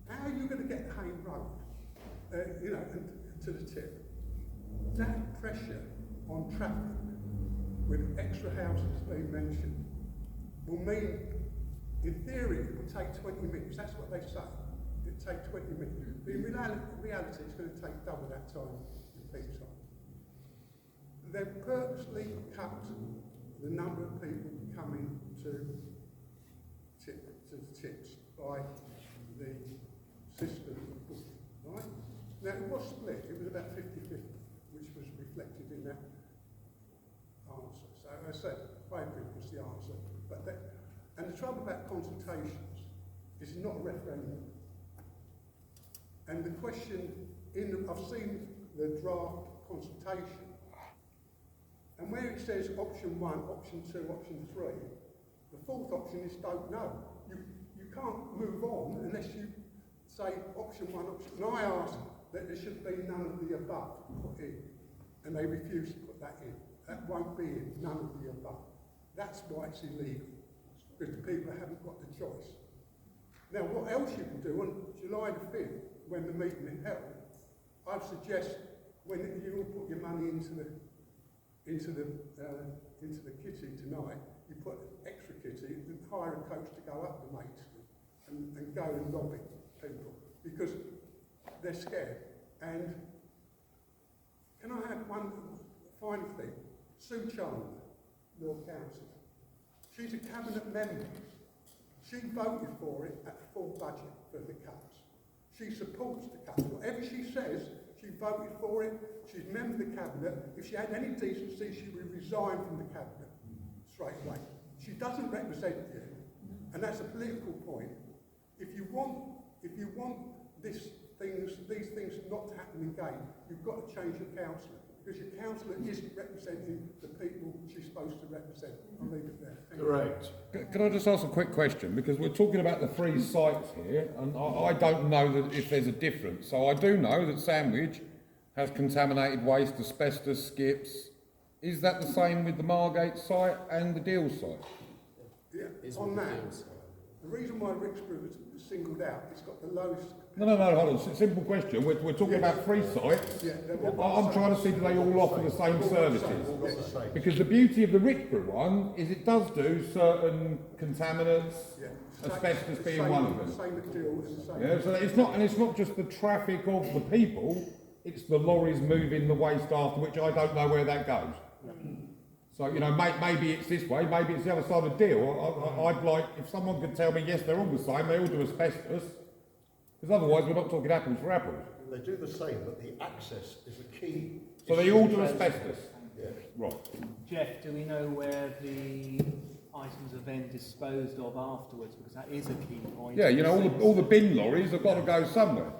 Speaker 12: How are you going to get Hayne Road, you know, to the tip? That pressure on traffic, with extra houses being mentioned, will mean, in theory, it will take 20 minutes. That's what they say. It will take 20 minutes. But in reality, it's going to take double that time in peak time. They've purposely cut the number of people coming to the tips by the system of booking, right? Now, it was split. It was about 50-50, which was reflected in that answer. So I said, hybrid was the answer. And the trouble about consultations is not a referendum. And the question, I've seen the draft consultation, and where it says option 1, option 2, option 3, the fourth option is don't know. You can't move on unless you say option 1, option. And I asked that there should be none of the above put in, and they refused to put that in. That won't be in, none of the above. That's why it's illegal, because the people haven't got the choice. Now, what else you can do on July the 5th, when the meeting is held, I'd suggest when you all put your money into the kitty tonight, you put extra kitty and hire a coach to go up the Main Street and go and lobby people because they're scared. And can I have one final thing? Sue Chandler, Lord Councillor, she's a cabinet member. She voted for it at full budget for the cuts. She supports the cuts. Whatever she says, she voted for it. She's a member of the cabinet. If she had any decency, she would resign from the cabinet straight away. She doesn't represent you, and that's a political point. If you want these things not to happen again, you've got to change your councillor, because your councillor isn't representing the people she's supposed to represent. I'll leave it there.
Speaker 3: Correct. Can I just ask a quick question? Because we're talking about the 3 sites here, and I don't know that if there's a difference. So I do know that Sandwich has contaminated waste, asbestos, skips. Is that the same with the Margate site and the Deal site?
Speaker 12: Yeah, on that, The reason why Richborough was singled out, it's got the lowest...
Speaker 3: No, hold on. Simple question. We're talking about 3 sites.
Speaker 12: Yeah,
Speaker 3: I'm trying to see do they all offer the same services. Because the beauty of the Richborough one is it does do certain contaminants, asbestos being one of them.
Speaker 12: Same as Deal, it's the same.
Speaker 3: Yeah, so it's not just the traffic of the people, it's the lorries moving the waste after, which I don't know where that goes. So, you know, maybe it's this way, maybe it's the other side of the deal. I'd like, if someone could tell me, yes, they're all the same, they all do asbestos, because otherwise we're not talking apples for apples.
Speaker 9: They do the same, but the access is the key.
Speaker 3: So they all do asbestos?
Speaker 9: Yeah.
Speaker 3: Right.
Speaker 1: Jeff, do we know where the items are then disposed of afterwards? Because that is a key point.
Speaker 3: Yeah, you know, all the bin lorries have got to go somewhere.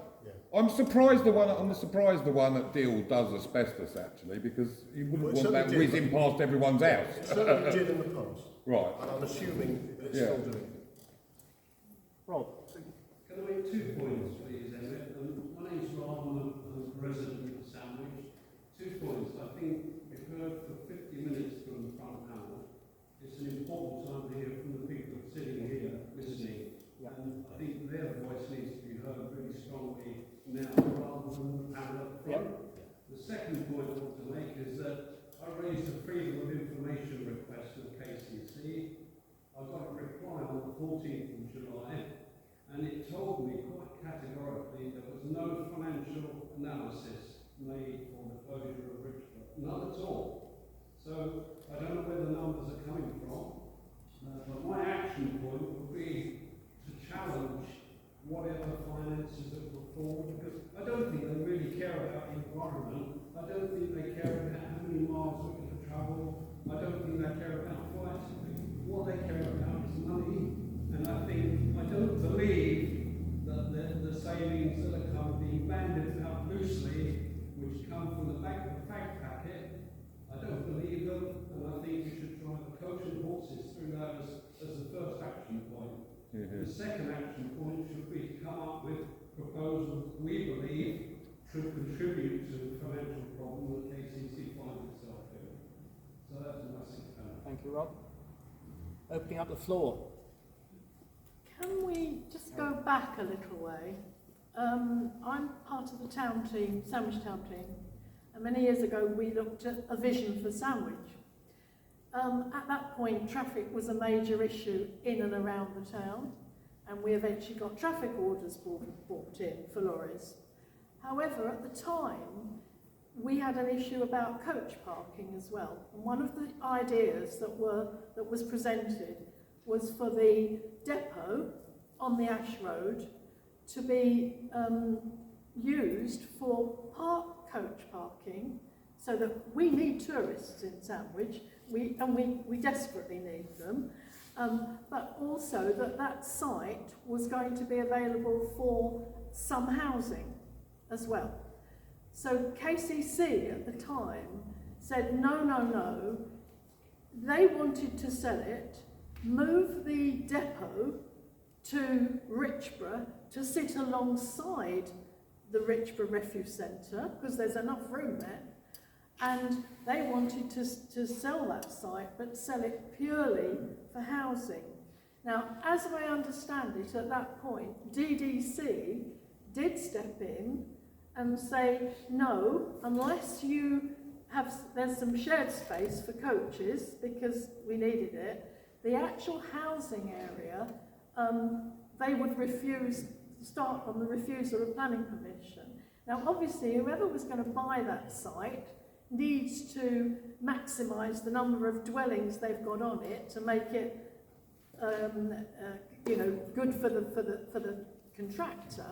Speaker 3: I'm surprised the one at Deal does asbestos actually, because you wouldn't want that whizzing past everyone's house.
Speaker 9: It certainly did in the past.
Speaker 3: Right.
Speaker 9: And I'm assuming it's still doing it.
Speaker 1: Rob.
Speaker 13: Can I make 2 points, please, Emmett? My name's Rob, I'm a resident of Sandwich. 2 points. I think we've heard for 50 minutes from the front panel. It's an important time to hear from the people sitting here listening. And I think their voice needs to be heard really strongly now rather than the panel up front. The second point I want to make is that I raised a freedom of information request with KCC. I got a reply on the 14th of July, and it told me quite categorically there was no financial analysis made for the closure of Richborough. None at all. So I don't know where the numbers are coming from, but my action point would be to challenge whatever finances are put forward, because I don't think they really care about the environment. I don't think they care about how many miles we're going to travel. I don't think they care about flights. What they care about is money. And I don't believe that the savings that are kind of being banded about loosely, which come from the back of the fag packet, I don't believe them, and I think we should try to coach and horses through that as the first action point. The second action point should be to come up with proposals we believe should contribute to the financial problem that KCC finds itself in. So that's my second.
Speaker 1: Thank you, Rob. Opening up the floor.
Speaker 10: Can we just go back a little way? I'm part of the town team, Sandwich town team, and many years ago we looked at a vision for Sandwich. At that point, traffic was a major issue in and around the town, and we eventually got traffic orders brought in for lorries. However, at the time, we had an issue about coach parking as well. And one of the ideas that was presented was for the depot on the Ash Road to be used for coach parking, so that we need tourists in Sandwich. We desperately need them, but also that site was going to be available for some housing as well. So KCC at the time said no. They wanted to sell it, move the depot to Richborough to sit alongside the Richborough Refuse Centre, because there's enough room there. And they wanted to sell that site, but sell it purely for housing. Now, as I understand it, at that point, DDC did step in and say, no, unless you there's some shared space for coaches, because we needed it, the actual housing area, they would start on the refusal of planning permission. Now, obviously, whoever was going to buy that site needs to maximise the number of dwellings they've got on it to make it, good for the contractor.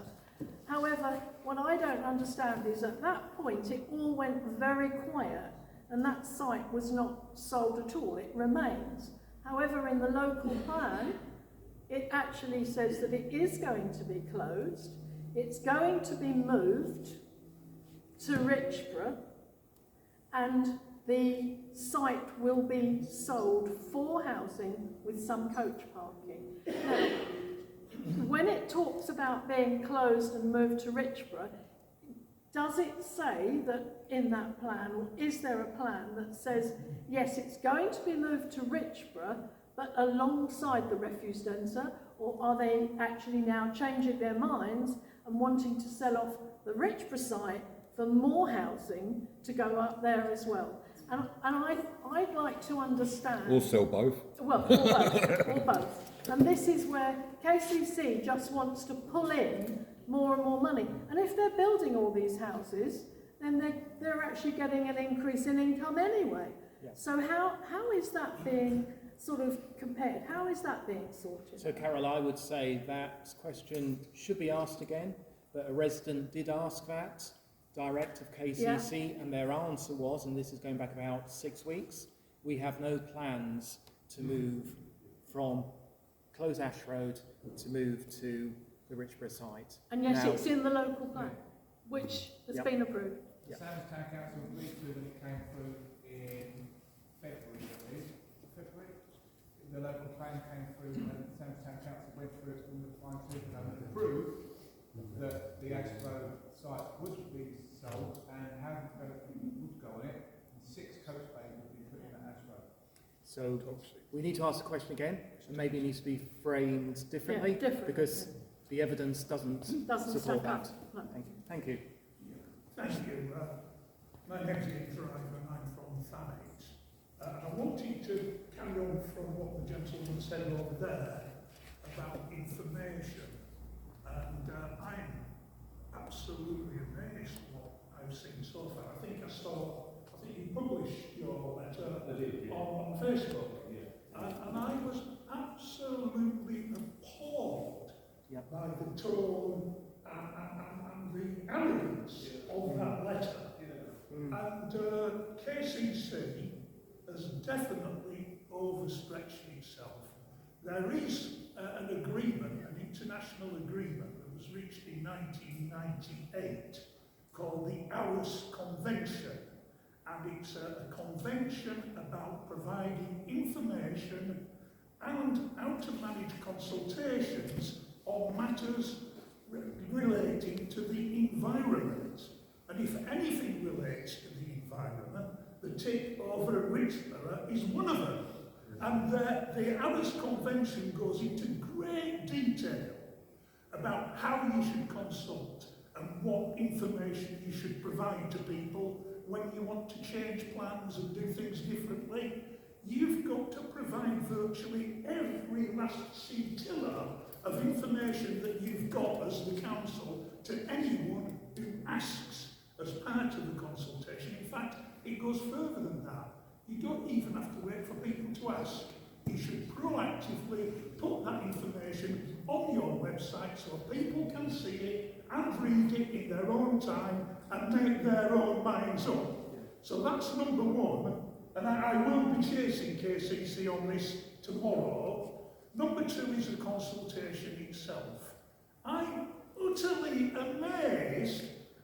Speaker 10: However, what I don't understand is at that point it all went very quiet, and that site was not sold at all. It remains. However, in the local plan, it actually says that it is going to be closed. It's going to be moved to Richborough, and the site will be sold for housing with some coach parking. Now, when it talks about being closed and moved to Richborough, does it say that in that plan, or is there a plan that says, yes, it's going to be moved to Richborough, but alongside the refuse centre, or are they actually now changing their minds and wanting to sell off the Richborough site for more housing to go up there as well? And I'd like to understand...
Speaker 3: Or sell both.
Speaker 10: Well, or both, or both. And this is where KCC just wants to pull in more and more money. And if they're building all these houses, then they're actually getting an increase in income anyway.
Speaker 1: Yeah.
Speaker 10: So how is that being sort of compared? How is that being sorted?
Speaker 1: So, Carol, I would say that question should be asked again, but a resident did ask that direct of KCC, and their answer was, and this is going back about 6 weeks, we have no plans to move from Close Ash Road to move to the Richborough site.
Speaker 10: And yes,
Speaker 1: now,
Speaker 10: it's in the local plan, which has been approved.
Speaker 11: The Sandwich Town Council agreed to when it came through in February, I believe. February? The local plan came through and the Sandwich Town Council went through it and fine-tooth and approved that the Ash Road site would be sold and housing development would go on it, and 6 coach bays would be put in at Ash Road.
Speaker 1: So we need to ask the question again, and maybe it needs to be framed differently, because the evidence doesn't support that.
Speaker 10: No.
Speaker 1: Thank you.
Speaker 6: Thank you. My name's Ian Driver and I'm from Thanet. I wanted to carry on from what the gentleman said over there about information. And I'm absolutely amazed at what I've seen so far. I think you published your letter on Facebook. And I was absolutely appalled by the tone and the arrogance of that letter. And KCC has definitely overstretched itself. There is an agreement, an international agreement that was reached in 1998 called the HWRC Convention. And it's a convention about providing information and how to manage consultations on matters relating to the environment. And if anything relates to the environment, the takeover at Richborough is one of them. And the HWRC Convention goes into great detail about how you should consult and what information you should provide to people when you want to change plans and do things differently. You've got to provide virtually every last scintilla of information that you've got as the council to anyone who asks as part of the consultation. In fact, it goes further than that. You don't even have to wait for people to ask. You should proactively put that information on your website so people can see it and read it in their own time and make their own minds up. So that's number one, and I will be chasing KCC on this tomorrow. Number two is the consultation itself. I'm utterly amazed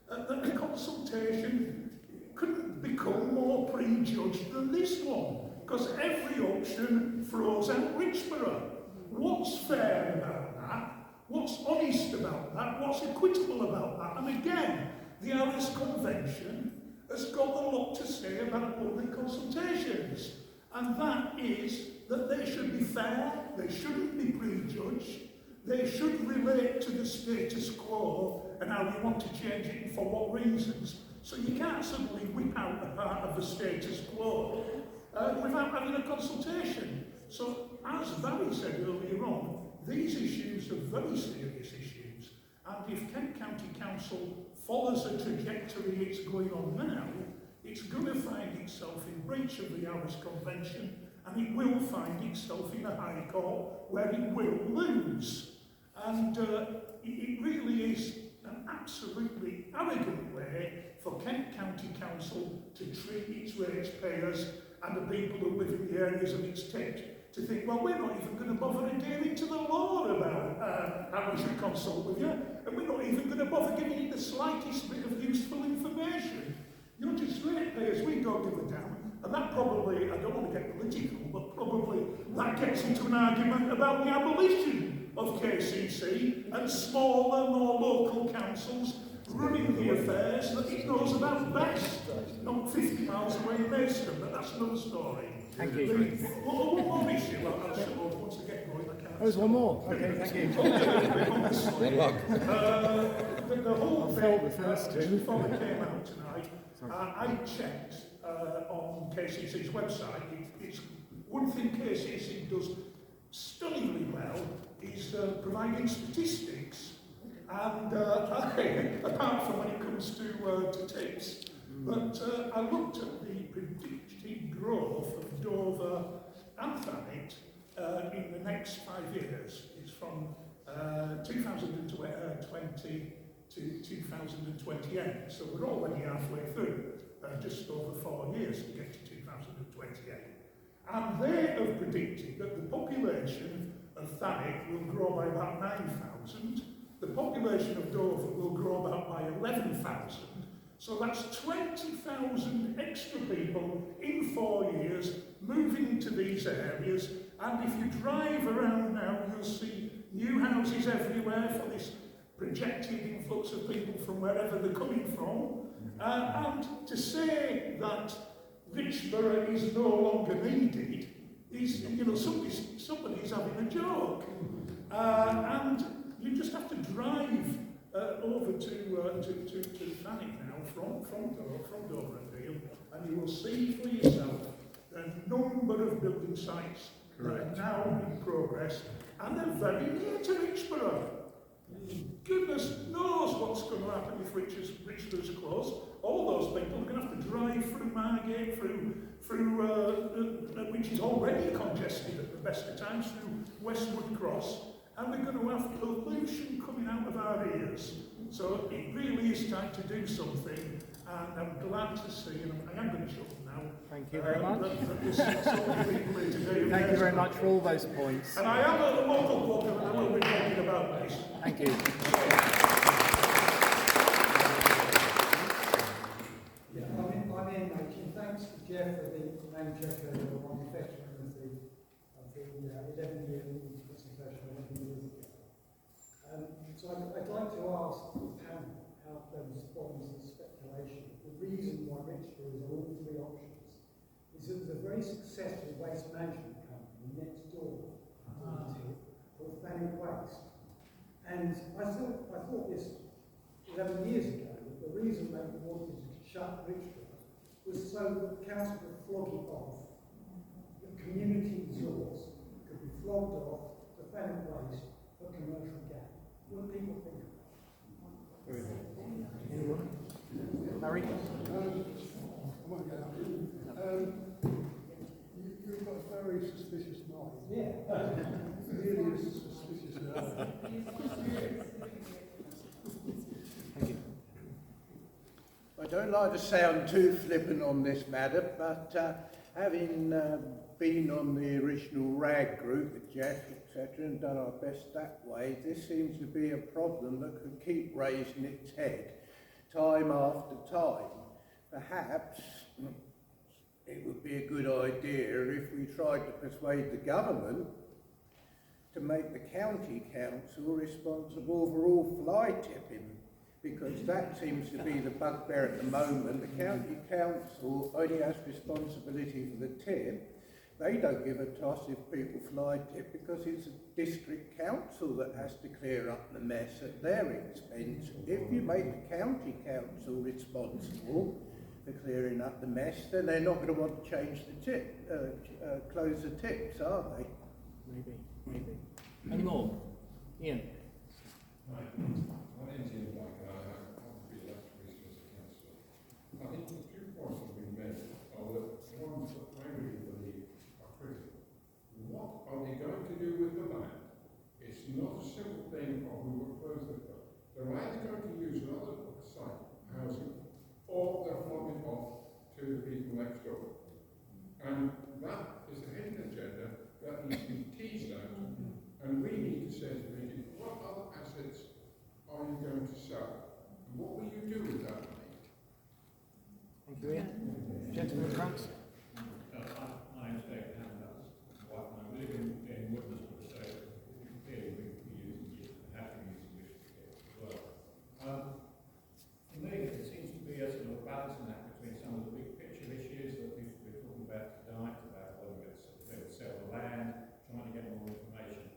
Speaker 6: that the consultation couldn't become more prejudged than this one, because every option throws out Richborough. What's fair about that? What's honest about that? What's equitable about that? And again, the HWRC Convention has got a lot to say about public consultations, and that is that they should be fair, they shouldn't be prejudged, they should relate to the status quo and how you want to change it and for what reasons. So you can't suddenly whip out a part of the status quo without having a consultation. So, as Barry said earlier on, these issues are very serious issues, and if Kent County Council follows the trajectory it's going on now, it's going to find itself in breach of the HWRC Convention, and it will find itself in a High Court where it will lose. And it really is an absolutely arrogant way for Kent County Council to treat its ratepayers and the people who live in the areas of its tent, to think, well, we're not even going to bother adhering to the law about how we should consult with you, and we're not even going to bother giving you the slightest bit of useful information. You're just ratepayers, we don't give a damn. And that probably, I don't want to get political, but probably that gets into an argument about the abolition of KCC and smaller, more local councils running the affairs that it knows about best. Not 50 miles away in Maidstone, but that's another story.
Speaker 1: Thank you.
Speaker 6: One more issue, I suppose, once I get going, I can't
Speaker 1: Oh, there's one more. Okay, thank you.
Speaker 3: Good luck.
Speaker 6: The whole
Speaker 1: I
Speaker 6: thing,
Speaker 1: felt the first
Speaker 6: just
Speaker 1: two.
Speaker 6: before it came out tonight, I checked on KCC's website. It's one thing KCC does stunningly well is providing statistics, and apart from when it comes to tips. But I looked at the predicted growth of Dover and Thanet in the next 5 years. It's from 2020 to 2028. So we're already halfway through, just over 4 years to get to 2028. And they have predicted that the population of Thanet will grow by about 9,000. The population of Dover will grow about by 11,000. So that's 20,000 extra people in 4 years moving to these areas. And if you drive around now, you'll see new houses everywhere for this projected influx of people from wherever they're coming from. And to say that Richborough is no longer needed is, you know, somebody's having a joke. And you just have to drive over to Thanet now from Dover and Deal, and you will see for yourself the number of building sites that are now in progress, and they're very near to Richborough. Goodness knows what's going to happen if Richborough's closed. All those people are going to have to drive through Margate, through which is already congested at the best of times, through Westwood Cross, and we're going to have pollution coming out of our ears. So it really is time to do something, and I'm glad to see, and I am going to shut them now.
Speaker 1: Thank you very much.
Speaker 6: Thank
Speaker 1: Thank you very much for all those points.
Speaker 6: And I am a local blogger, and I will be talking about this.
Speaker 1: Thank you.
Speaker 14: Yeah, I'm in Machin. Thanks to Jeff for the name check on the veteran of the 11-year presentation 11 years ago. So I'd like to ask the panel how they respond to the speculation. The reason why Richborough is all three options is that there's a very successful waste management company next door called Thanet Waste. And I thought this 11 years ago, that the reason they wanted to shut Richborough was so that the council could flog it off. The community resource could be flogged off to Thanet Waste for commercial gain. What do people think of that?
Speaker 1: Anyone? Harry?
Speaker 12: You've got a very suspicious mind.
Speaker 14: Yeah.
Speaker 12: Really is suspicious mind.
Speaker 1: Thank you.
Speaker 15: I don't like to sound too flippant on this matter, but having been on the original RAG group with Jeff, etc., and done our best that way, this seems to be a problem that could keep raising its head time after time. Perhaps it would be a good idea if we tried to persuade the government to make the county council responsible for all fly tipping, because that seems to be the bugbear at the moment. The county council only has responsibility for the tip. They don't give a toss if people fly tip because it's a district council that has to clear up the mess at their expense. If you make the county council responsible for clearing up the mess, then they're not going to want to change the tip, close the tips, are they?
Speaker 1: Maybe. Any more? Ian?
Speaker 3: My name's Ian Black, and I have been elected as a councillor. I think the 2 points that have been made are the ones that I really believe are critical. What are they going to do with the land? It's not a simple thing of we will close the club. They're either going to use another site, housing, or they're flogging off to the people next door. And that is a hidden agenda that needs to be teased out. And we need to say to the meeting, what other assets are you going to sell? And what will you do with that money?
Speaker 1: Thank you, Ian. Gentleman in front.
Speaker 13: My name's David Hammond. I live in Woodlands, so clearly we have to use Richborough as well. For me, it seems to be a sort of balancing act between some of the big picture issues that we're talking about tonight, about whether it's sell the land, trying to get more information,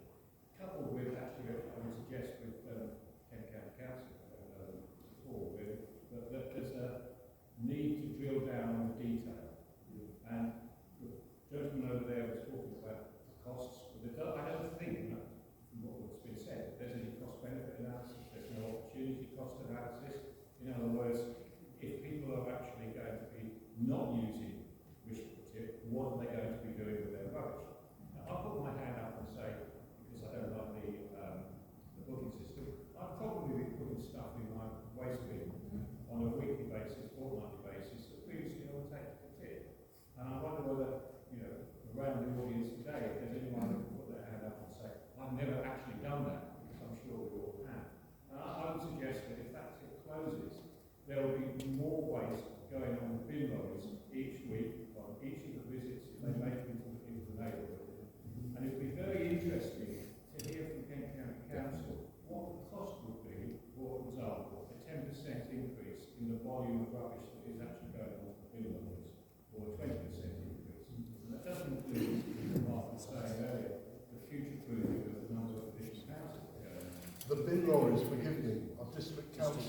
Speaker 13: volume of rubbish that is actually going on the bin lorries, or a 20% increase. And that doesn't include, as Mark was saying earlier, the future proofing of the number of additional houses that are going on.
Speaker 9: The bin lorries, forgive me, are district councils.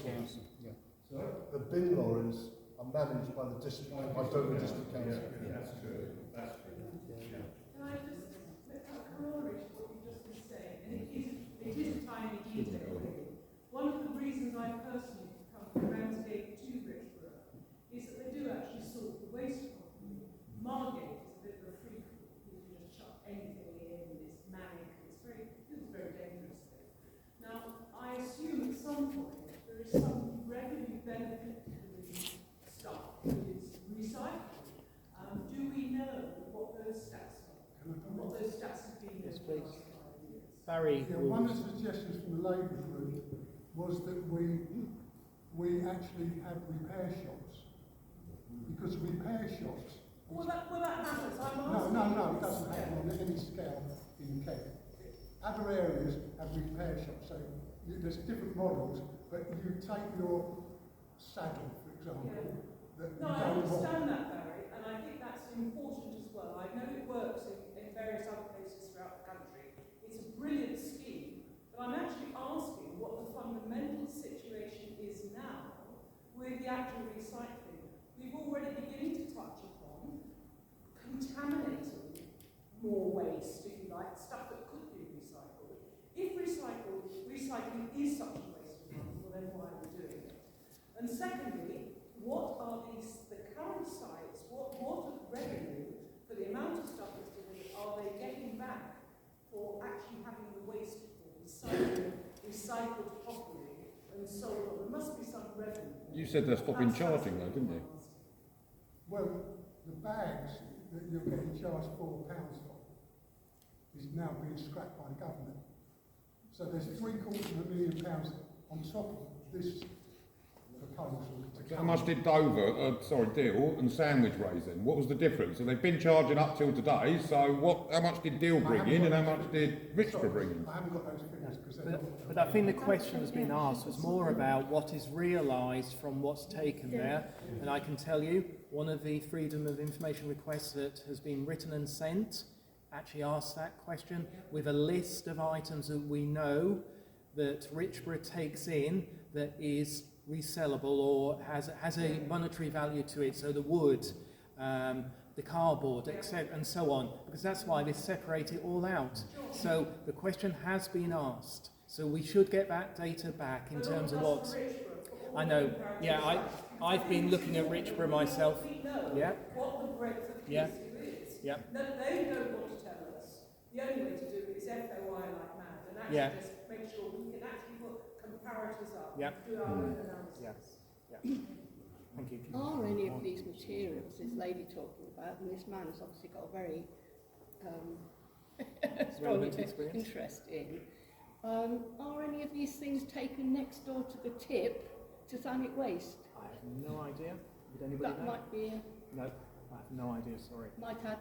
Speaker 13: Sorry?
Speaker 9: The bin lorries are managed by the district, by Dover District Council.
Speaker 13: Yeah, that's true. That's true. Yeah.
Speaker 4: Can I just acknowledge what you've just been saying? And it is a tiny detail, really. One of the reasons I personally come from Ramsgate to Richborough is that they do actually sort the waste properly. Margate is a bit of a freak. You can just chuck anything in, it's manic, it's very dangerous thing. Now, I assume at some point there is some revenue benefit to the stuff that is recycled. Do we know what those stats are? What those stats have been in the last 5 years?
Speaker 1: Barry.
Speaker 12: Yeah, one of the suggestions from the Labour group was that we actually have repair shops. Because repair shops...
Speaker 4: Well, that happens. I'm
Speaker 12: No,
Speaker 4: asking.
Speaker 12: it doesn't happen on any scale in Kent. Other areas have repair shops, so there's different models, but you take your saddle, for example, that you
Speaker 4: No, I
Speaker 12: don't want.
Speaker 4: understand that, Barry, and I think that's important as well. I know it works in various other places throughout the country. It's a brilliant scheme, but I'm actually asking what the fundamental situation is now with the actual recycling. We've already beginning to touch upon contaminating more waste, if you like, stuff that could be recycled. If recycling is such a waste of money, well then why are we doing it? And secondly, what are the current sites, what revenue for the amount of stuff that's delivered are they getting back for actually having the waste recycled properly and so on? There must be some revenue.
Speaker 3: You said they're stopping charging though, didn't you?
Speaker 12: Well, the bags that you're getting charged £4 for is now being scrapped by the government. So there's £750,000 on top of this proposal.
Speaker 3: So how much did Deal and Sandwich raise then? What was the difference? So they've been charging up till today, so how much did Deal bring in and how much did Richborough bring in?
Speaker 12: I haven't got those figures because
Speaker 1: But I think the question that's been asked was more about what is realised from what's taken there. And I can tell you, one of the Freedom of Information requests that has been written and sent actually asked that question with a list of items that we know that Richborough takes in that is resellable or has a monetary value to it. So the wood, the cardboard, etc., and so on. Because that's why they separate it all out. So the question has been asked. So we should get that data back in terms of what... I know, yeah, I've been looking at Richborough myself. Yeah.
Speaker 4: What the breadth of the issue is.
Speaker 1: Yeah.
Speaker 4: No, they don't want to tell us. The only way to do it is FOI like mad and actually just make sure we can actually put comparators up. Do our own analysis.
Speaker 1: Thank you.
Speaker 16: Are any of these materials this lady talking about, and this man has obviously got a very strong interest in, are any of these things taken next door to the tip to Thanet Waste?
Speaker 1: I have no idea. Would anybody know?
Speaker 16: That might be a...
Speaker 1: No, I have no idea, sorry.
Speaker 16: Might add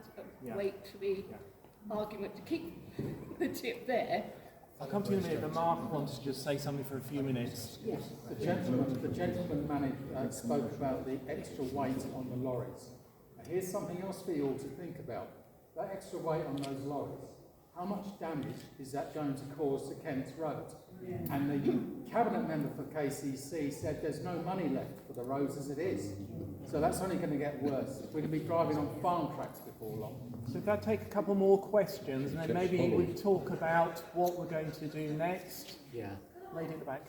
Speaker 16: a weight to the argument to keep the tip there.
Speaker 1: I'll come to you in a minute, but Mark wants to just say something for a few minutes.
Speaker 7: Yes. The gentleman spoke about the extra weight on the lorries. Now, here's something else for you all to think about. That extra weight on those lorries, how much damage is that going to cause to Kent's Road? And the cabinet member for KCC said there's no money left for the roads as it is. So that's only going to get worse. We're going to be driving on farm tracks before long.
Speaker 1: So if I take a couple more questions, and then maybe we talk about what we're going to do next.
Speaker 7: Yeah.
Speaker 1: Lady at the back.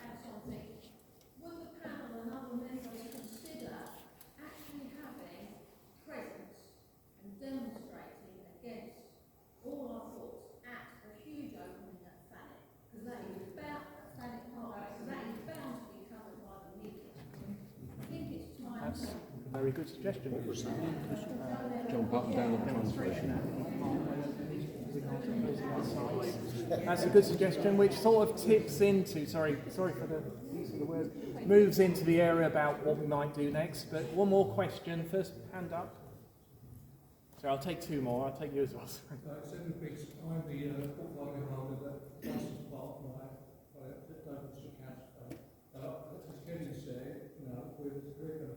Speaker 17: Would the panel and other members consider actually having presence and demonstrating against all our thoughts at a huge opening at Thanet? Because that is bound to be covered by the media. I think it's time.
Speaker 1: That's a very good suggestion. What was that?
Speaker 3: Jump up and down on the translation.
Speaker 1: That's a good suggestion, which sort of tips into, sorry for the use of the word, moves into the area about what we might do next. But one more question. First, hand up. So I'll take two more. I'll take you as well.
Speaker 6: Seven Biggs, I'm the portfolio holder that Justice Park, my Dover District Council. As Kenny said, we're going to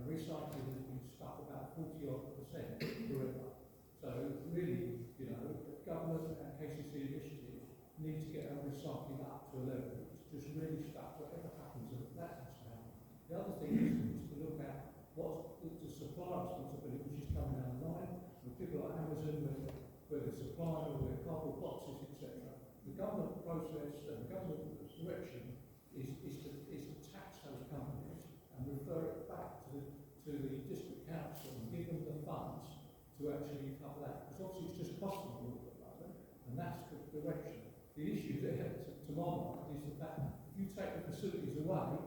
Speaker 13: recycling has been stuck about 40-odd% forever. So really, you know, government and KCC initiatives need to get our recycling up to a level that's just really stuck. Whatever happens, that has to happen. The other thing is to look at what's the supplier responsibility, which is coming down the line. With people like Amazon, where they're supplying all their cardboard boxes, etc. The government process and the government direction is to tax those companies and refer it back to the district council and give them the funds to actually cover that. Because obviously it's just costing them all at the moment, and that's the direction. The issue there, to my mind, is the fact that if you take the facilities away,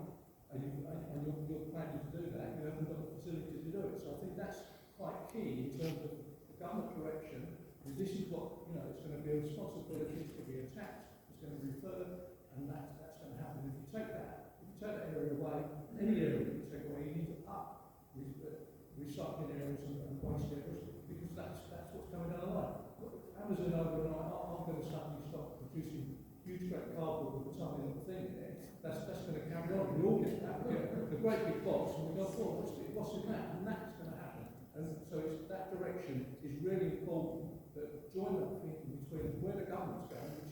Speaker 13: and you're planning to do that, you haven't got the facility to do it. So I think that's quite key in terms of the government direction. And this is what, you know, it's going to be a responsibility, it's going to be a tax, it's going to be referred, and that's going to happen. If you take that area away, any area you take away, you need to up recycling areas and waste areas, because that's what's coming down the line. Amazon overnight aren't going to suddenly stop producing huge great cardboard with a tiny little thing in there. That's going to carry on. We all get that. We get the great big box, and we go, oh, what's in that? And that's going to happen. And so that direction is really important. That join up thinking between where the government's going,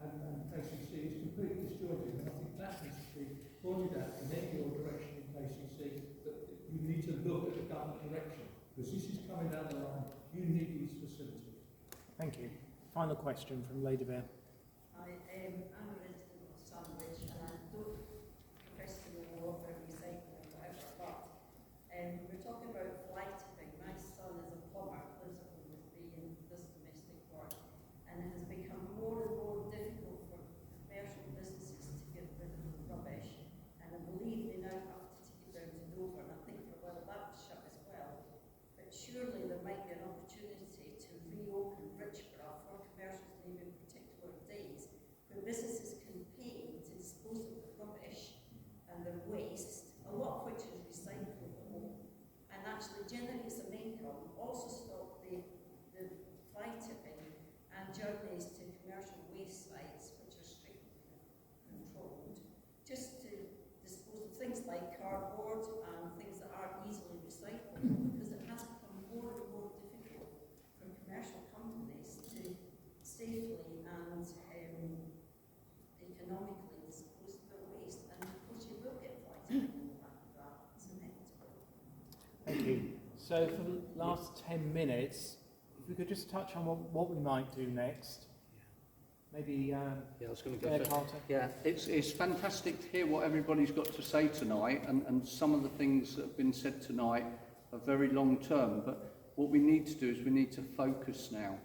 Speaker 13: and KCC is completely disjointed. And I think that needs to be pointed out in any your direction in KCC, that you need to look at the government direction, because this is coming down the line. You need these facilities.
Speaker 1: Thank you. Final question from Lady Bear.
Speaker 18: I'm a resident of Sandwich, and I don't profess to know what about recycling or whatever, but we're talking about fly tipping. My son is a plumber, lives at home with me in this domestic work, and it has become more and more difficult for commercial businesses to get rid of the rubbish, and I believe they now have to take it down to Dover, and I think for a while that was shut as well. But surely there might be an opportunity to reopen Richborough for commercials, maybe in particular days, where businesses can pay to dispose of the rubbish and their waste, a lot of which is recyclable, and actually generate some income, also stop the fly tipping and journeys to commercial waste sites, which are strictly controlled, just to dispose of things like cardboard and things that are easily recyclable, because it has become more and more difficult for commercial companies to safely and economically dispose of their waste, and of course you will get fly tipping on the back of that. It's inevitable.
Speaker 1: Thank you. So for the last 10 minutes, if we could just touch on what we might do next. Maybe
Speaker 5: Yeah, I was going to
Speaker 1: Claire
Speaker 5: go first.
Speaker 1: Carter.
Speaker 5: Yeah, it's fantastic to hear what everybody's got to say tonight, and some of the things that have been said tonight are very long term, but what we need to do is we need to focus now.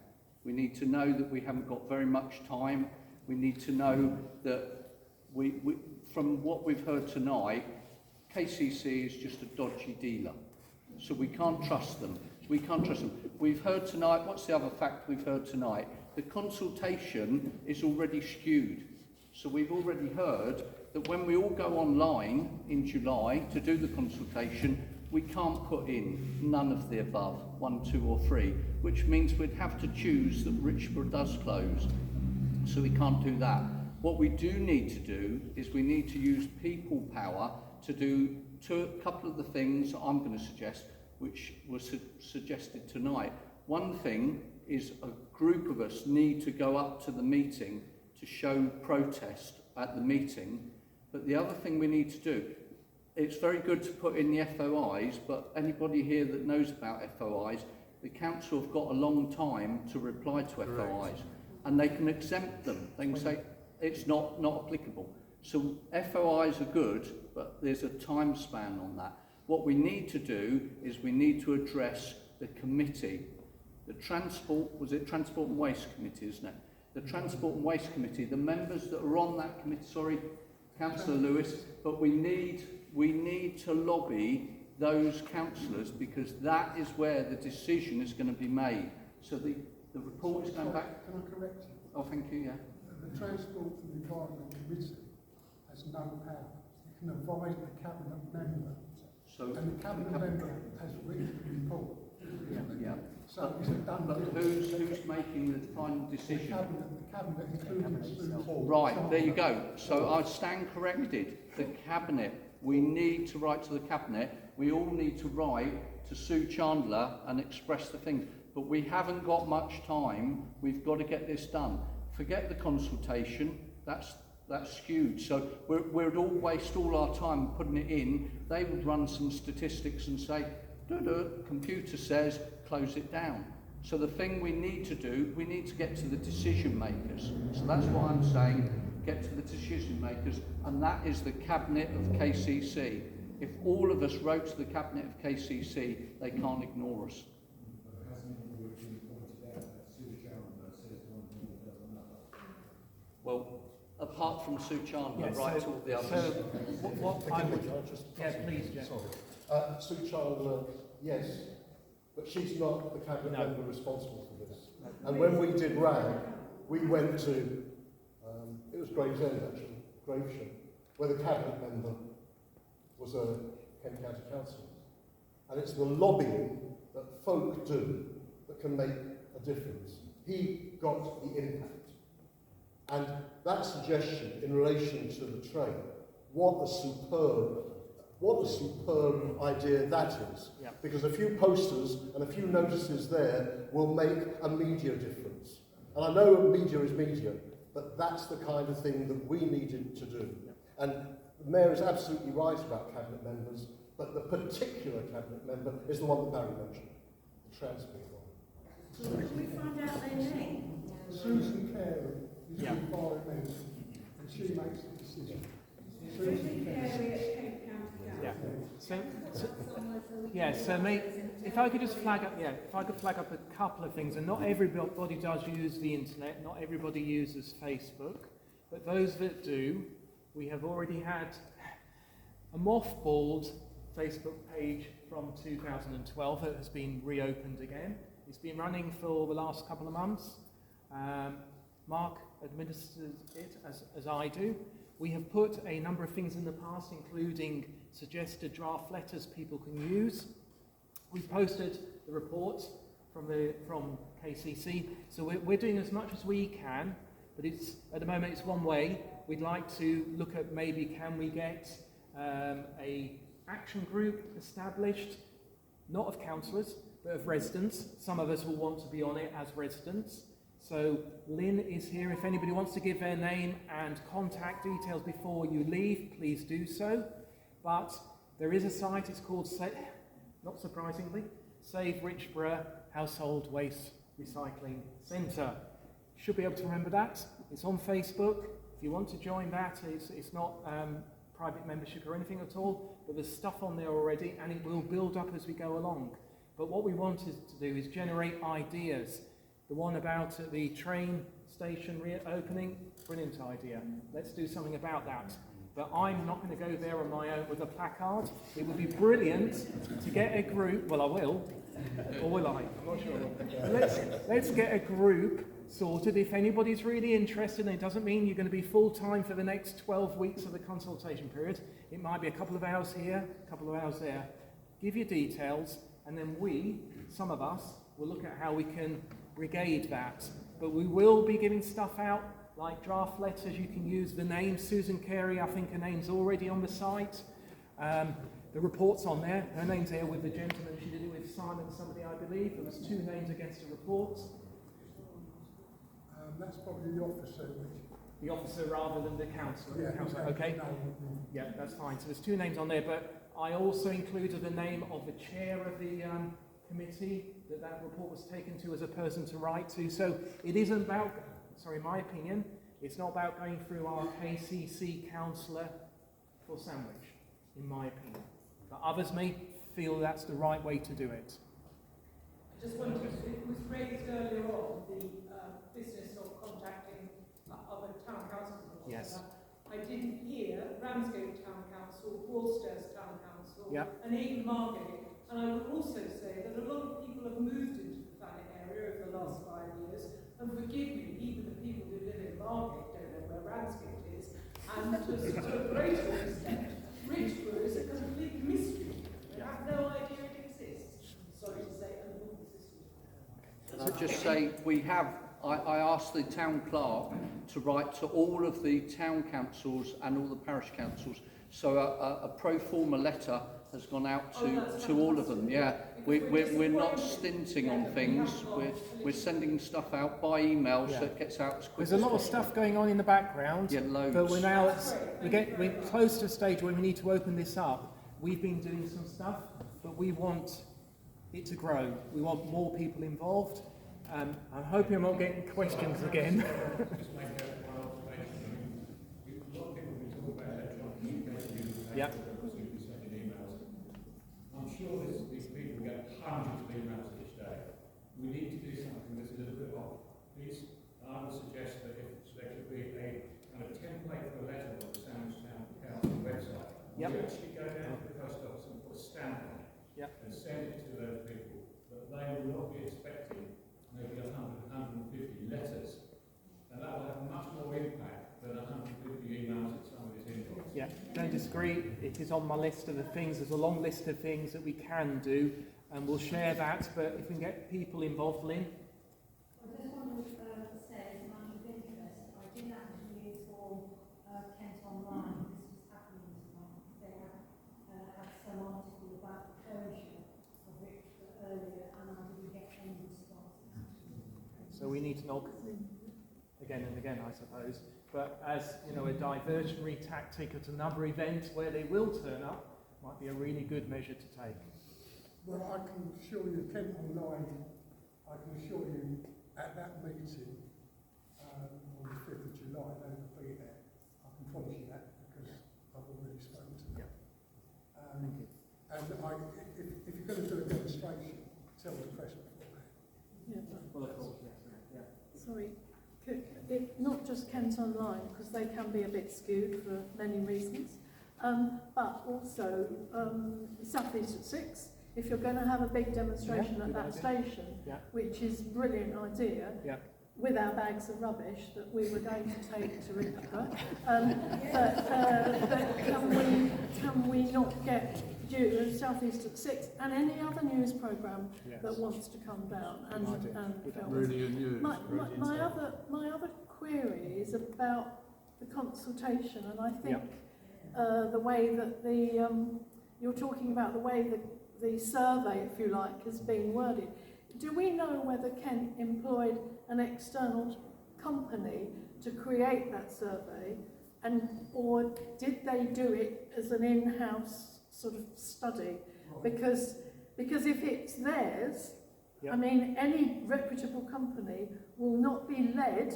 Speaker 5: We need to know that we haven't got very much time. We need to know that we from what we've heard tonight, KCC is just a dodgy dealer. So we can't trust them. We can't trust them. We've heard tonight, what's the other fact we've heard tonight? The consultation is already skewed. So we've already heard that when we all go online in July to do the consultation, we can't put in none of the above, 1, 2 or 3, which means we'd have to choose that Richborough does close. So we can't do that. What we do need to do is we need to use people power to do a couple of the things I'm going to suggest, which was suggested tonight. One thing is a group of us need to go up to the meeting to show protest at the meeting, but the other thing we need to do, it's very good to put in the FOIs, but anybody here that knows about FOIs, the council have got a long time to reply to FOIs, and they can exempt them. They can say it's not applicable. So FOIs are good, but there's a time span on that. What we need to do is we need to address the committee. The Transport and Waste Committee, isn't it? The Transport and Waste Committee, the members that are on that committee, sorry, Councillor Lewis, but we need to lobby those councillors, because that is where the decision is going to be made. So the report is going back.
Speaker 12: Can I correct you?
Speaker 5: Oh, thank you, yeah.
Speaker 12: The Transport and Environment Committee has no power. It can advise the Cabinet member. And the Cabinet member has written the report.
Speaker 5: Yeah.
Speaker 12: So it's a done deal.
Speaker 5: Who's making the final decision?
Speaker 12: The Cabinet including Sue.
Speaker 5: Right, there you go. So I stand corrected. The Cabinet. We need to write to the Cabinet. we all need to write to Sue Chandler and express the things. But we haven't got much time. We've got to get this done. Forget the consultation. That's skewed. So we'd all waste all our time putting it in. They would run some statistics and say, computer says, close it down. So the thing we need to do, we need to get to the decision makers. So that's what I'm saying, get to the decision makers, and that is the Cabinet of KCC. If all of us wrote to the Cabinet of KCC, they can't ignore us. Well, apart from Sue Chandler,
Speaker 1: Yes,
Speaker 5: right
Speaker 1: so-
Speaker 5: to all the others.
Speaker 1: so what I would...
Speaker 9: Yeah,
Speaker 1: please, Jeff.
Speaker 9: Sorry. Sue Chandler, yes, but she's not the cabinet member responsible for this. And when we did RAG, we went to, it was Gravesend actually, Gravesham, where the cabinet member was a Kent County Council. And it's the lobbying that folk do that can make a difference. He got the impact. And that suggestion in relation to the train, what a superb idea that is.
Speaker 1: Yeah.
Speaker 9: Because a few posters and a few notices there will make a media difference. And I know media is media, but that's the kind of thing that we needed to do. Yeah. And the Mayor is absolutely right about cabinet members, but the particular cabinet member is the one that Barry mentioned, the transport one.
Speaker 17: So can we find out their name?
Speaker 12: Susan Carey is
Speaker 1: Yeah.
Speaker 12: environmental, and she makes the decision.
Speaker 17: Susan Carey at Kent County
Speaker 1: Yeah.
Speaker 17: Council.
Speaker 1: So mate, if I could just flag up, if I could flag up a couple of things, and not everybody does use the internet, not everybody uses Facebook, but those that do, we have already had a mothballed Facebook page from 2012 that has been reopened again. It's been running for the last couple of months. Mark administers it as I do. We have put a number of things in the past, including suggested draft letters people can use. We've posted the report from KCC, so we're doing as much as we can, but at the moment it's one way. We'd like to look at maybe can we get a action group established, not of councillors, but of residents. Some of us will want to be on it as residents. So Lynn is here. If anybody wants to give their name and contact details before you leave, please do so. But there is a site, it's called, not surprisingly, Save Richborough Household Waste Recycling Centre. Should be able to remember that. It's on Facebook. If you want to join that, it's not private membership or anything at all, but there's stuff on there already, and it will build up as we go along. But what we wanted to do is generate ideas. The one about the train station reopening, brilliant idea. Let's do something about that. But I'm not going to go there on my own with a placard. It would be brilliant to get a group, well I will, or will I? I'm not sure. Let's get a group sorted. If anybody's really interested, and it doesn't mean you're going to be full-time for the next 12 weeks of the consultation period. It might be a couple of hours here, a couple of hours there. Give your details, and then some of us, will look at how we can brigade that. But we will be giving stuff out, like draft letters. You can use the name Susan Carey. I think her name's already on the site. The report's on there. Her name's here with the gentleman. She did it with Simon somebody, I believe. There was 2 names against the report.
Speaker 12: That's probably the officer.
Speaker 1: The officer rather than the councillor.
Speaker 12: Yeah,
Speaker 1: Councillor, okay? Yeah, that's fine. So there's 2 names on there, but I also included the name of the chair of the committee that report was taken to as a person to write to. So it isn't about, my opinion, it's not about going through our KCC councillor for Sandwich, in my opinion. But others may feel that's the right way to do it.
Speaker 4: I just wondered, it was raised earlier on, the business of contacting other town councils and whatever.
Speaker 1: Yes.
Speaker 4: I didn't hear Ramsgate Town Council, Broadstairs Town Council,
Speaker 1: Yep.
Speaker 4: and even Margate. And I would also say that a lot of people have moved into the Thanet area over the last 5 years, and forgive me, even the people who live in Margate don't know where Ramsgate is, and to a greater extent, Richborough is a complete mystery. They have no idea it exists. Sorry to say, and all this is.
Speaker 5: Can I just say, I asked the town clerk to write to all of the town councils and all the parish councils, so a pro forma letter has gone out to all of them. Yeah, we're not stinting on things. We're sending stuff out by email so it gets out as quick
Speaker 1: There's
Speaker 5: as
Speaker 1: a lot of
Speaker 5: possible.
Speaker 1: stuff going on in the background,
Speaker 5: Yeah, loads.
Speaker 1: but we're close to a stage where we need to open this up. We've been doing some stuff, but we want it to grow. We want more people involved. I'm hoping I'm not getting questions again. Yep.
Speaker 19: I'm sure these people get hundreds of emails each day. We need to do something that's a little bit off. Please, I would suggest that if there could be a kind of template for a letter on the Sandwich Town Council website.
Speaker 1: Yep.
Speaker 19: You actually go down to the post office and put a stamp on it and send it to those people. But they will not be expecting maybe 100, 150 letters. And that will have much more impact than 150 emails at somebody's inbox.
Speaker 1: Yeah, don't disagree. It is on my list of the things. There's a long list of things that we can do, and we'll share that. But if we can get people involved, Lynn.
Speaker 17: I just want to say, as much of interest, I did actually for Kent Online, this was happening tonight. They had some article about the closure of Richborough earlier, and I didn't get any response.
Speaker 1: So we need to knock again and again, I suppose. But as you know, a diversionary tactic at another event where they will turn up might be a really good measure to take.
Speaker 12: Well, I can assure you, Kent Online, I can assure you, at that meeting on the 5th of July, they will be there. I can promise you that because I've already spoken to them.
Speaker 1: Thank you.
Speaker 12: And if you're going to do a demonstration, tell the press beforehand.
Speaker 1: Well, of course, yes.
Speaker 10: Sorry, not just Kent Online, because they can be a bit skewed for many reasons, but also South East at 6. If you're going to have a big demonstration at that station, which is a brilliant idea, with our bags of rubbish that we were going to take to Richborough, but can we not get South East at 6 and any other news programme that wants to come down and film?
Speaker 8: Really news.
Speaker 10: My other query is about the consultation, and I think the way that you're talking about the way that the survey, if you like, has been worded. Do we know whether Kent employed an external company to create that survey, or did they do it as an in-house sort of study? Because if it's theirs, I mean, any reputable company will not be led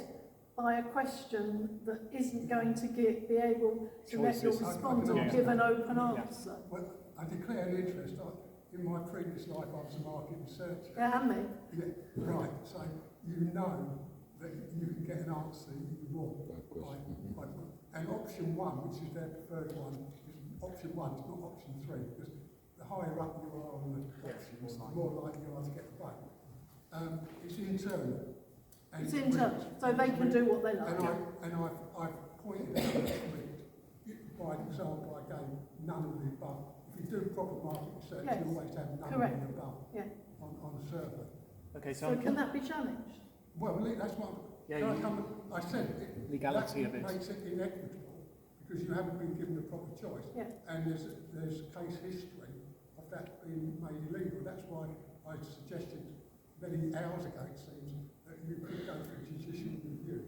Speaker 10: by a question that isn't going to be able to let your respondent give an open answer.
Speaker 12: Well, I declare an interest. In my previous life, I was a market researcher.
Speaker 10: Yeah, and me.
Speaker 12: Yeah, right. So you know that you can get an answer you want. And option 1, which is their preferred one, is option 1. It's not option 3, because the higher up you are on the options, the more likely you are to get the vote. It's internal.
Speaker 10: It's internal, so they can do what they like.
Speaker 12: And I've pointed out last week, by example, I gave none of the above. If you do proper market research, you always have none of the above on a survey.
Speaker 1: Okay,
Speaker 10: so can that be challenged?
Speaker 12: Well, that's what I said.
Speaker 1: Legality of it.
Speaker 12: Makes it inequitable because you haven't been given a proper choice. And there's case history of that being made illegal. That's why I suggested many hours ago, it seems, that you could go for judicial review.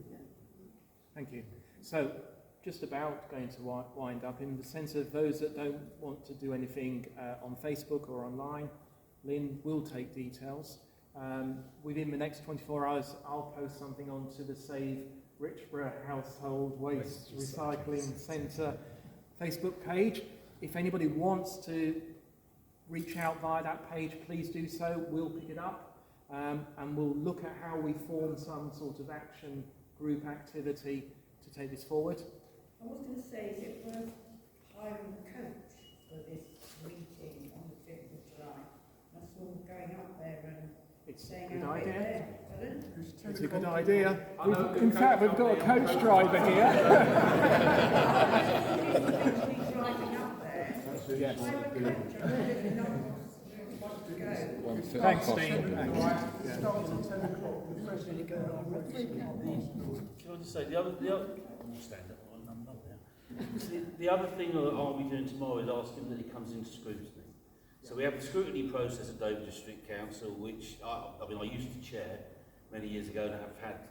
Speaker 1: Thank you. So, just about going to wind up, in the sense of those that don't want to do anything on Facebook or online, Lynn will take details. Within the next 24 hours, I'll post something onto the Save Richborough Household Waste Recycling Centre Facebook page. If anybody wants to reach out via that page, please do so. We'll pick it up and we'll look at how we form some sort of action group activity to take this forward.
Speaker 20: I was going to say, is it worth hiring a coach for this meeting on the 5th of July? That's all going up there and saying how big there.
Speaker 1: It's a good idea. In fact, we've got a coach driver here.
Speaker 20: driving up there.
Speaker 1: Yes.
Speaker 20: I have a coach, I really know wants to go.
Speaker 1: Thanks, Steve.
Speaker 2: Can I just say, the other stand up, I'm not there. The other thing that I'll be doing tomorrow is asking that it comes into scrutiny. So we have the scrutiny process at Dover District Council, which I used to chair many years ago, and have had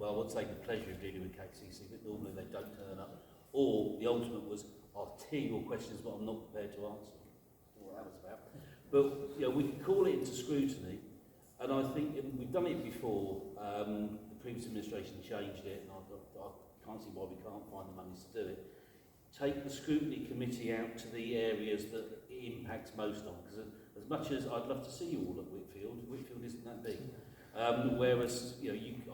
Speaker 2: I would say the pleasure of dealing with KCC, but normally they don't turn up. Or the ultimate was, I'll tee your questions, but I'm not prepared to answer. What that was about. But we can call it into scrutiny, and I think we've done it before. The previous administration changed it, and I can't see why we can't find the money to do it. Take the scrutiny committee out to the areas that it impacts most on, because as much as I'd love to see you all at Whitfield isn't that big. Whereas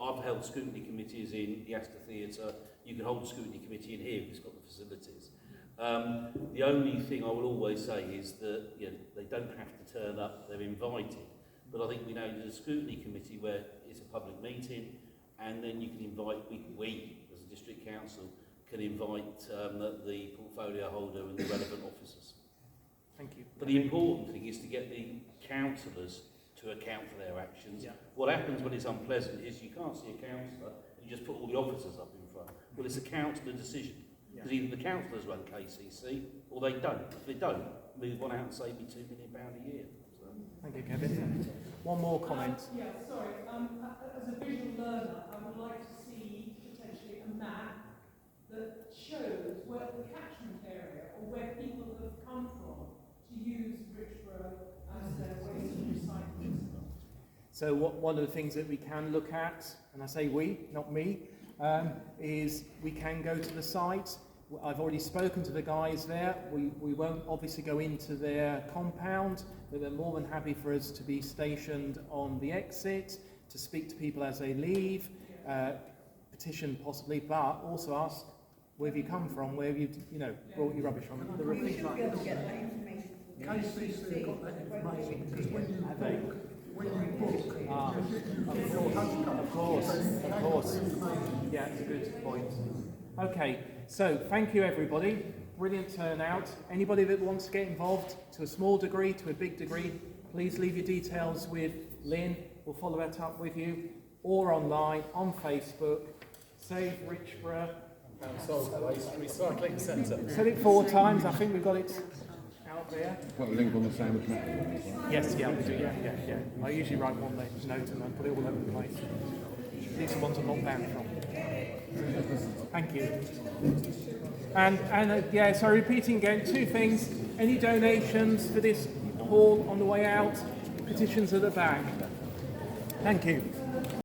Speaker 2: I've held scrutiny committees in the Astor Theatre, you can hold a scrutiny committee in here if it's got the facilities. The only thing I will always say is that they don't have to turn up, they're invited. But I think there's a scrutiny committee where it's a public meeting, and then you can invite, we as a district council can invite the portfolio holder and the relevant officers.
Speaker 1: Thank you.
Speaker 2: But the important thing is to get the councillors to account for their actions.
Speaker 1: Yeah.
Speaker 2: What happens when it's unpleasant is you can't see a councillor, you just put all the officers up in front. Well, it's a councillor decision. Because either the councillors run KCC or they don't. If they don't, move on out and save me £2 million a year. So.
Speaker 1: Thank you, Kevin. One more comment.
Speaker 4: Sorry. As a visual learner, I would like to see potentially a map that shows where the catchment area or where people have come from to use Richborough as their waste and recycling.
Speaker 1: So one of the things that we can look at, and I say we, not me, is we can go to the site. I've already spoken to the guys there. We won't obviously go into their compound, but they're more than happy for us to be stationed on the exit, to speak to people as they leave, petition possibly, but also ask where have you come from, where have you brought your rubbish from. There are things like that.
Speaker 6: KCC have got that information because when you book,
Speaker 1: of course. Yeah, it's a good point. Okay, so thank you everybody. Brilliant turnout. Anybody that wants to get involved to a small degree, to a big degree, please leave your details with Lynn. We'll follow that up with you, or online, on Facebook. Save Richborough.
Speaker 7: Solid Waste Recycling Centre.
Speaker 1: Said it 4 times. I think we've got it out there.
Speaker 3: Put a link on the sandwich map.
Speaker 1: Yes, yeah, we do. Yeah. I usually write one note and then put it all over the place. These are ones I'm not banned from. Thank you. And so repeating again, 2 things. Any donations for this hall on the way out? Petitions at the back. Thank you.